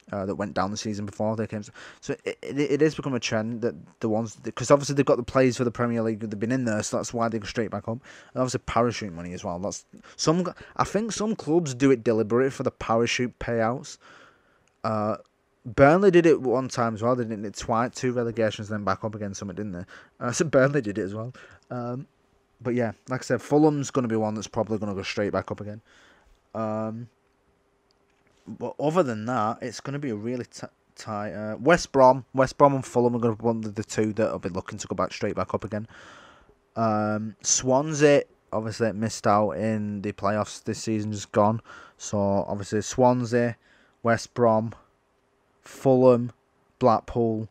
that went down the season before they came. So it is become a trend that the ones, because obviously they've got the players for the Premier League, they've been in there, so that's why they go straight back up. And obviously parachute money as well. I think some clubs do it deliberately for the parachute payouts. Burnley did it one time as well. They did it twice, 2 relegations, then back up again. Something, didn't they? So Burnley did it as well. But yeah, like I said, Fulham's going to be one that's probably going to go straight back up again. But other than that, it's going to be a really tight. West Brom and Fulham are going to be one of the two that will be looking to go back straight back up again. Swansea obviously missed out in the playoffs this season, just gone. So obviously Swansea, West Brom, Fulham, Blackpool,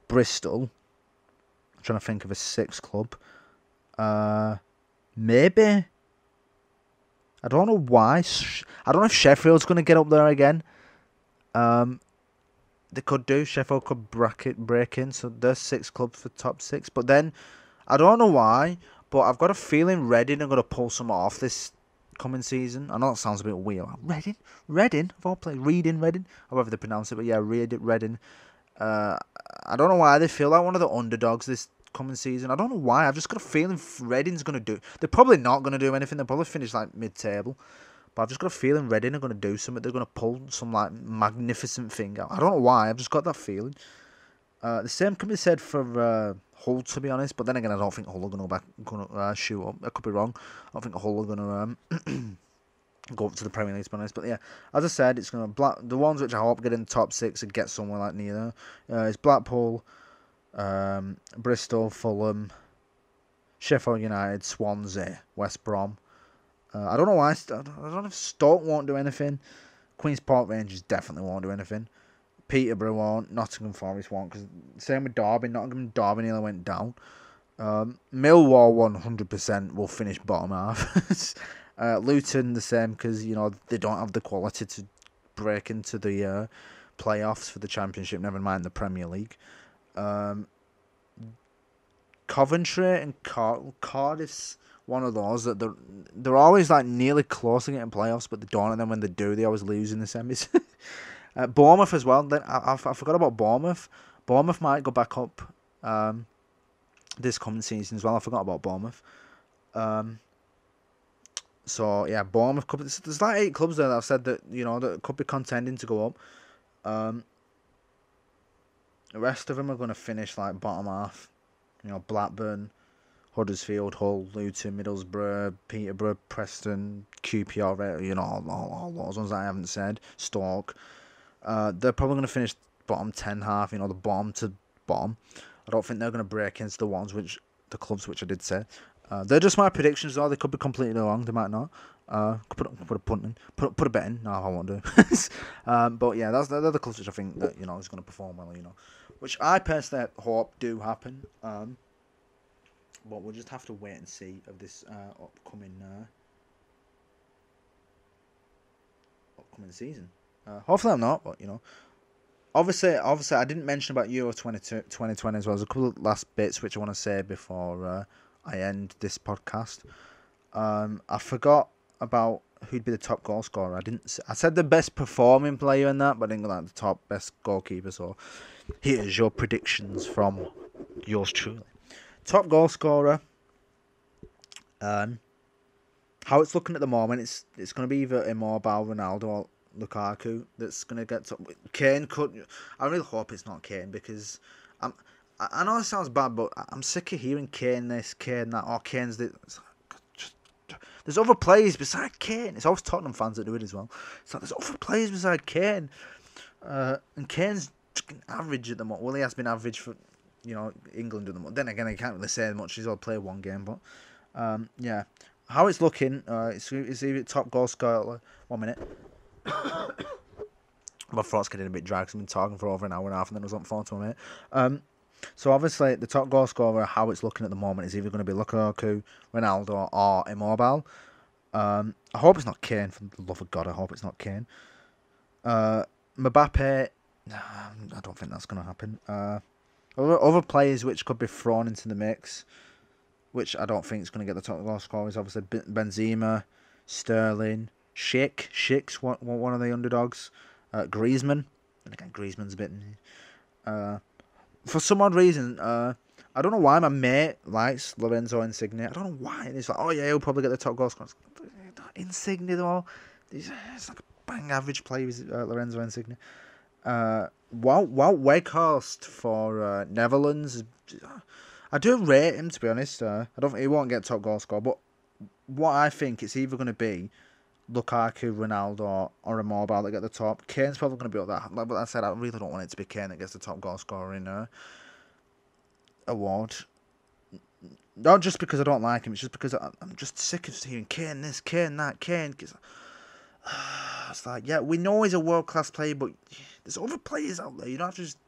Bristol. I'm trying to think of a 6th club. Maybe. I don't know why. I don't know if Sheffield's going to get up there again. They could do. Sheffield could break in. So there's 6 clubs for top 6. But then, I don't know why, but I've got a feeling Reading are going to pull some off this coming season. I know that sounds a bit weird. Reading, of all places. Reading, however they pronounce it. But yeah, Reading. I don't know why they feel like one of the underdogs this coming season. I don't know why. I've just got a feeling Reading's going to do. They're probably not going to do anything. They'll probably finish like mid-table. But I've just got a feeling Reading are going to do something. They're going to pull some like magnificent thing out. I don't know why. I've just got that feeling. The same can be said for Hull, to be honest. But then again, I don't think Hull are going to shoot up. I could be wrong. I don't think Hull are going to go up to the Premier League, to be honest. But yeah, as I said, it's going to the ones which I hope get in the top 6 and get somewhere like near there. It's Blackpool, Bristol, Fulham, Sheffield United, Swansea, West Brom. I don't know why. I don't know if Stoke won't do anything. Queen's Park Rangers definitely won't do anything. Peterborough won't. Nottingham Forest won't. Because same with Derby. Nottingham and Derby nearly went down. Millwall 100% will finish bottom half. Luton the same, because they don't have the quality to break into the playoffs for the Championship. Never mind the Premier League. Coventry and Cardiff's one of those that they're always like nearly close to getting playoffs, but they don't. And then when they do, they always lose in the semis. Bournemouth as well. Then I forgot about Bournemouth. Bournemouth might go back up this coming season as well. I forgot about Bournemouth. So yeah, Bournemouth. There's like 8 clubs there that I've said that that could be contending to go up. The rest of them are going to finish like bottom half. Blackburn, Huddersfield, Hull, Luton, Middlesbrough, Peterborough, Preston, QPR, all those ones that I haven't said. Stoke. They're probably going to finish bottom 10 half, the bottom to bottom. I don't think they're going to break into the clubs which I did say. They're just my predictions though. They could be completely wrong. They might not. Could put a punt in. Put a bet in. No, I won't do. But yeah, they're the clubs which I think that is going to perform well. Which I personally hope do happen. But we'll just have to wait and see of this upcoming season. Hopefully I'm not, but obviously I didn't mention about Euro 2020 as well. There's a couple of last bits which I want to say before I end this podcast. I forgot about who'd be the top goal scorer. I said the best performing player in that, but I didn't go like the top best goalkeeper. So here's your predictions from yours truly. Top goal scorer. How it's looking at the moment, it's going to be either Immobile, Ronaldo, or Lukaku that's going to get top. Kane could. I really hope it's not Kane, because I know it sounds bad, but I'm sick of hearing Kane this, Kane that, or Kane's this. there's other players beside Kane. It's always Tottenham fans that do it as well. It's like there's other players beside Kane, and Kane's average at the moment. Well, he has been average for England at the moment. Then again, I can't really say much. He's only played one game, but yeah, how it's looking. It's either top goal scorer. 1 minute. My throat's getting a bit dry because I've been talking for over an hour and a half, and then I was on the phone to a minute. So obviously, the top goal scorer, how it's looking at the moment, is either going to be Lukaku, Ronaldo, or Immobile. I hope it's not Kane. For the love of God, I hope it's not Kane. Mbappe, I don't think that's going to happen. Other players which could be thrown into the mix, which I don't think is going to get the top goal scorer, is obviously Benzema, Sterling, Schick's one of the underdogs. Griezmann, and again Griezmann's a bit. For some odd reason, I don't know why my mate likes Lorenzo Insigne. I don't know why. And he's like, oh yeah, he'll probably get the top goal scorer. Insigne though, it's like a bang average player, Lorenzo Insigne. Wout Weghorst for Netherlands. I do rate him, to be honest. I don't think he won't get top goal scorer, but what I think it's either going to be Lukaku, Ronaldo, or Immobile that get the top. Kane's probably going to be up that. Like I said, I really don't want it to be Kane that gets the top goal scorer in award. Not just because I don't like him, it's just because I'm just sick of hearing Kane this, Kane that, Kane. It's like, yeah, we know he's a world-class player, but there's other players out there. You don't have to just,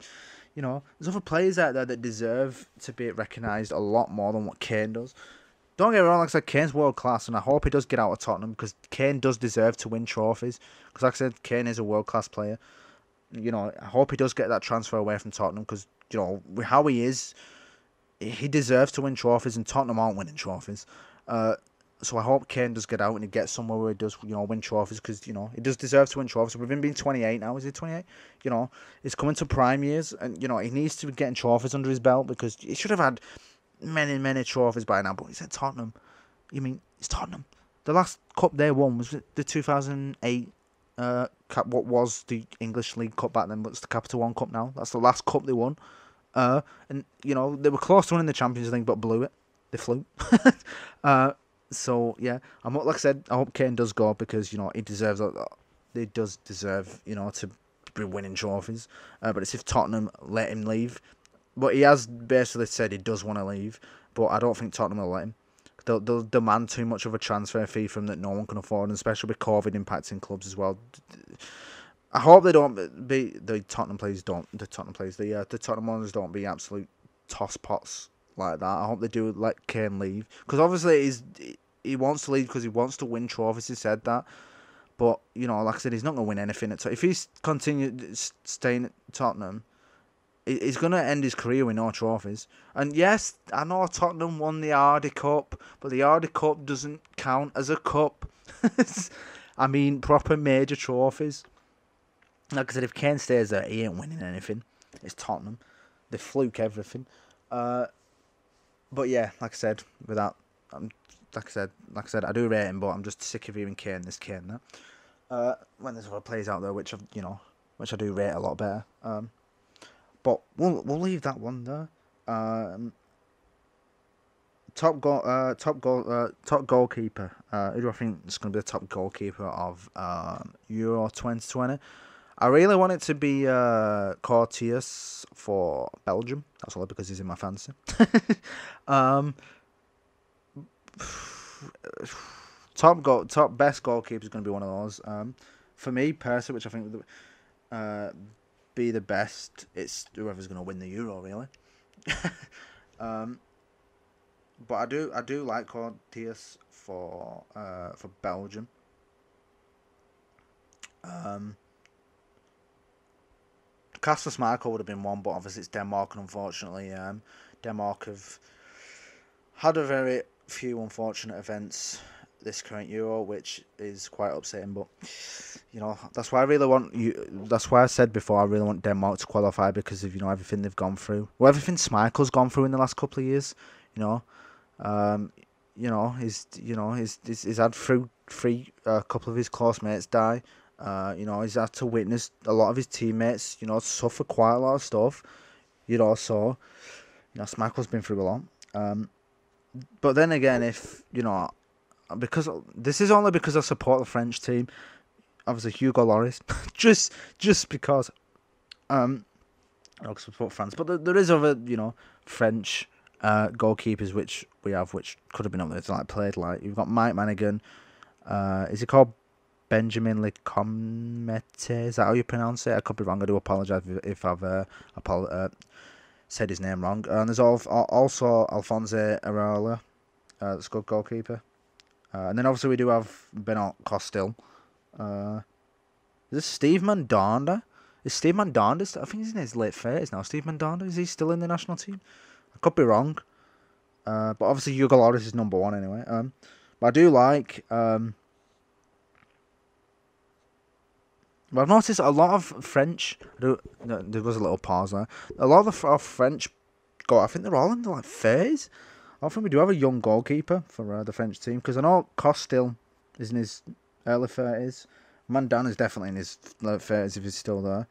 there's other players out there that deserve to be recognised a lot more than what Kane does. Don't get me wrong, like I said, Kane's world-class, and I hope he does get out of Tottenham, because Kane does deserve to win trophies. Because like I said, Kane is a world-class player. I hope he does get that transfer away from Tottenham, because, how he is, he deserves to win trophies, and Tottenham aren't winning trophies. So I hope Kane does get out and he gets somewhere where he does, win trophies, because, he does deserve to win trophies. With him being 28 now, is he 28? He's coming to prime years, and, he needs to be getting trophies under his belt, because he should have had many trophies by now. But he said Tottenham. You mean, it's Tottenham. The last cup they won was the 2008 cup, what was the English League Cup back then, but it's the Capital One Cup now. That's the last cup they won. And, they were close to winning the Champions League, but blew it. They flew. So, yeah, like I said, I hope Kane does go, because, he deserves that. He does deserve, to be winning trophies. But it's if Tottenham let him leave. But he has basically said he does want to leave, but I don't think Tottenham will let him. They'll demand too much of a transfer fee from that no one can afford, and especially with COVID impacting clubs as well. I hope they don't be the Tottenham owners don't be absolute tosspots like that. I hope they do let Kane leave, because obviously he wants to leave because he wants to win trophies. He said that, but like I said, he's not going to win anything. If he's continued staying at Tottenham, he's going to end his career with no trophies. And yes, I know Tottenham won the Hardy Cup, but the Hardy Cup doesn't count as a cup. I mean, proper major trophies. Like I said, if Kane stays there, he ain't winning anything. It's Tottenham. They fluke everything. But yeah, like I said, with that, like I said, I do rate him, but I'm just sick of hearing Kane this, Kane that. When there's other players out there which I do rate a lot better. But we'll leave that one there. Top goalkeeper. Who do I think is going to be the top goalkeeper of Euro 2020? I really want it to be Courtiers for Belgium. That's all because he's in my fancy. Top best goalkeeper is going to be one of those. For me personally, which I think would be the best, it's whoever's going to win the Euro, really. But I do like Courtiers for Belgium. Kasper Schmeichel would have been one, but obviously it's Denmark, and unfortunately, Denmark have had a very few unfortunate events this current Euro, which is quite upsetting. But that's why I really want That's why I said before I really want Denmark to qualify, because of everything they've gone through, well, everything Schmeichel's gone through in the last couple of years. He's had three a couple of his close mates die. He's had to witness a lot of his teammates, suffer quite a lot of stuff. So Schmeichel's been through a lot. But then again, if because this is only because I support the French team. Obviously, Hugo Lloris, just because I support France, but there is other French goalkeepers which we have which could have been up there to played like. You've got Mike Manigan. Is he called Benjamin Lecomete? Is that how you pronounce it? I could be wrong. I do apologise if I've said his name wrong. And there's also Alphonse Areola, that's a good goalkeeper. And then obviously we do have Benoit Costil. Is this Steve Mandanda? Is Steve Mandanda? I think he's in his late 30s now. Steve Mandanda, is he still in the national team? I could be wrong. But obviously Hugo Lloris is number one anyway. But I do like. But I've noticed a lot of French. There was a little pause there. A lot of the French I think they're all in the 30s. I think we do have a young goalkeeper for the French team because I know Costil is in his early 30s. Mandan is definitely in his late 30s if he's still there.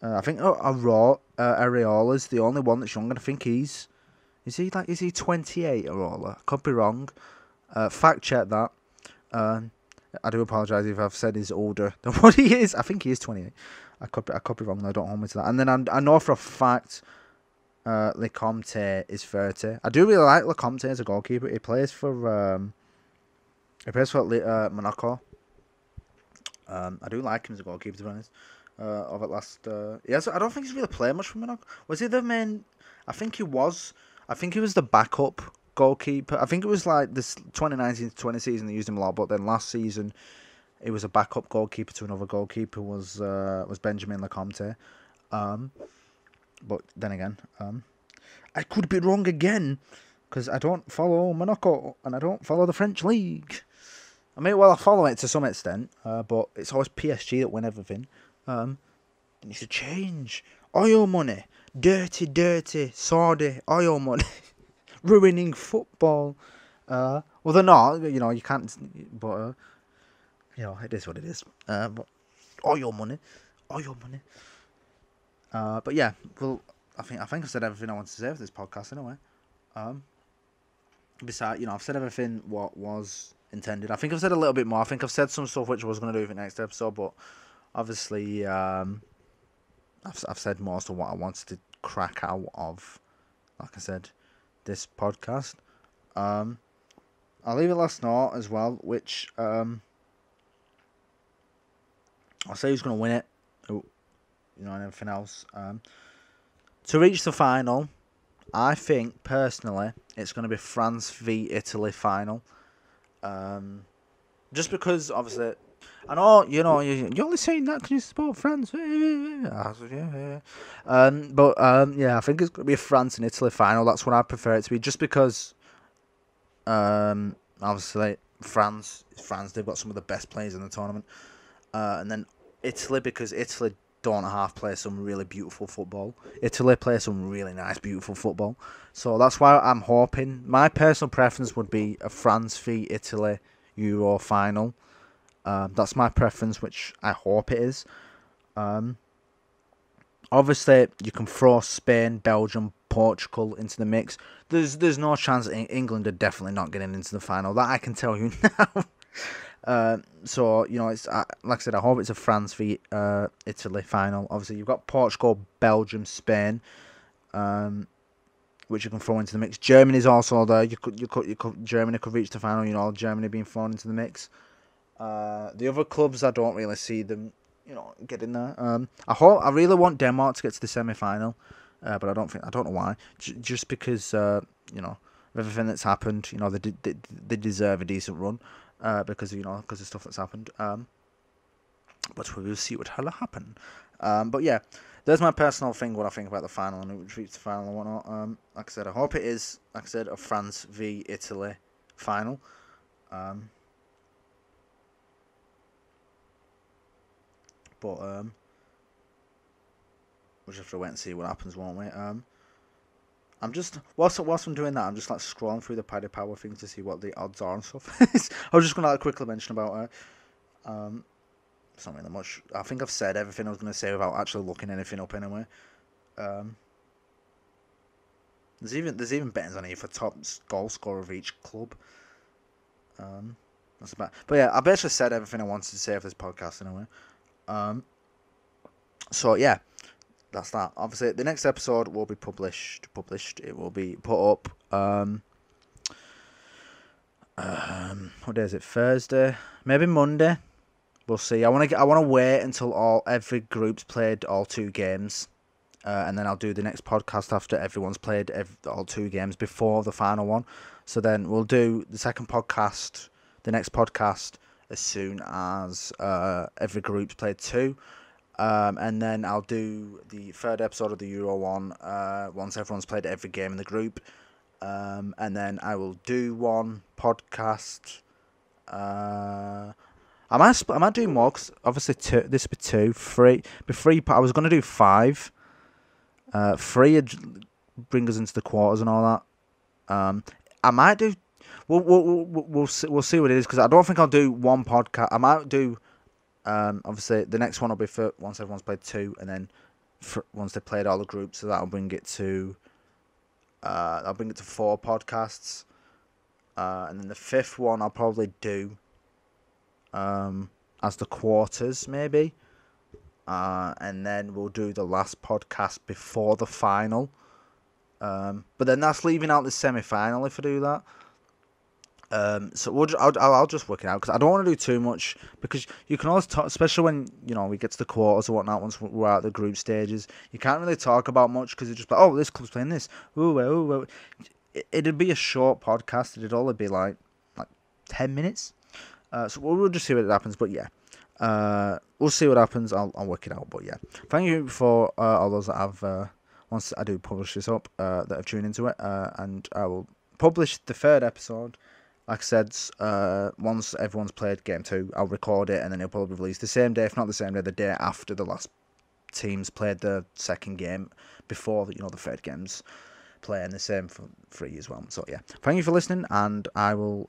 I think Areola is the only one that's younger. I think is he 28 Areola? I could be wrong. Fact check that. I do apologise if I've said he's older than what he is. I think he is 28. I could be wrong. No, don't hold me to that. And then I know for a fact Lecomte is 30. I do really like Lecomte as a goalkeeper. He plays for Monaco. I do like him as a goalkeeper, to be honest. Over the last, I don't think he's really played much for Monaco. Was he the main? I think he was. I think he was the backup goalkeeper. I think it was like this 2019-20 season they used him a lot, but then last season he was a backup goalkeeper to another goalkeeper was Benjamin Lecomte. But then again, I could be wrong again because I don't follow Monaco and I don't follow the French league. I mean, well, I follow it to some extent, but it's always PSG that win everything. It needs to change. Oil money, dirty, sordid oil money, ruining football. Well, they're not. You can't. But it is what it is. But oil money. But yeah, well, I think I've said everything I want to say for this podcast anyway. Besides, I've said everything what was intended. I think I've said a little bit more. I think I've said some stuff which I was going to do for the next episode, but obviously, I've said most of what I wanted to crack out of, like I said, this podcast. I'll leave it last note as well, which I'll say who's going to win it. And everything else. To reach the final, I think personally it's going to be France v Italy final. Just because obviously I know you're only saying that because you support France. Yeah. I think it's going to be a France and Italy final. That's what I prefer it to be. Just because obviously France. They've got some of the best players in the tournament, and then Italy because Italy don't half play some really beautiful football. Italy play some really nice, beautiful football. So that's why I'm hoping. My personal preference would be a France v Italy Euro final. That's my preference, which I hope it is. Obviously, you can throw Spain, Belgium, Portugal into the mix. There's no chance England are definitely not getting into the final. That I can tell you now. So it's like I said, I hope it's a France v Italy final. Obviously, you've got Portugal, Belgium, Spain, which you can throw into the mix. Germany's also there. Germany could reach the final. Germany being thrown into the mix. The other clubs, I don't really see them, getting there. I really want Denmark to get to the semi-final, but I don't know why. Just because of everything that's happened, they deserve a decent run. Because of stuff that's happened. But we will see what will happen. But yeah, there's my personal thing. What I think about the final and who reaches the final and whatnot. Like I said, I hope it is. Like I said, a France v Italy final. But we'll just have to wait and see what happens, won't we? I'm just whilst I'm doing that, I'm just scrolling through the Paddy Power thing to see what the odds are and stuff. I was just gonna quickly mention about it. It's not really much. I think I've said everything I was gonna say without actually looking anything up anyway. There's even bettings on here for top goal scorer of each club. That's about. But yeah, I basically said everything I wanted to say for this podcast anyway. So yeah, that's that. Obviously, the next episode will be published. It will be put up. What day is it? Thursday, maybe Monday. We'll see. I want to wait until every group's played all 2 games, and then I'll do the next podcast after everyone's played all 2 games before the final one. So then we'll do the second podcast, the next podcast, as soon as every group's played 2. And then I'll do the third episode of the Euro one once everyone's played every game in the group. And then I will do one podcast. I might do more, because obviously this would be 2, 3. Be 3. I was going to do 5. 3 would bring us into the quarters and all that. I might do. We'll see what it is, because I don't think I'll do one podcast. I might do. Obviously, the next one will be for once everyone's played 2, and then once they've played all the groups. So that'll bring it to. I'll bring it to 4 podcasts, and then the 5th one I'll probably do. As the quarters, maybe. And then we'll do the last podcast before the final. But then that's leaving out the semi-final if I do that. So I'll just work it out, because I don't want to do too much, because you can always talk, especially when we get to the quarters or whatnot. Once we're out the group stages, you can't really talk about much, because it's just like, oh, this club's playing this. Ooh. It'd be a short podcast. It'd only be like 10 minutes. So we'll just see what happens. But yeah, we'll see what happens. I'll work it out. But yeah, thank you for all those that have once I do publish this up that have tuned into it, and I will publish the 3rd episode. Like I said, once everyone's played game 2, I'll record it, and then it'll probably be released the same day, if not the same day, the day after the last teams played the 2nd game, before the 3rd game's play, and the same for 3 as well. So yeah, thank you for listening, and I will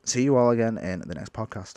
see you all again in the next podcast.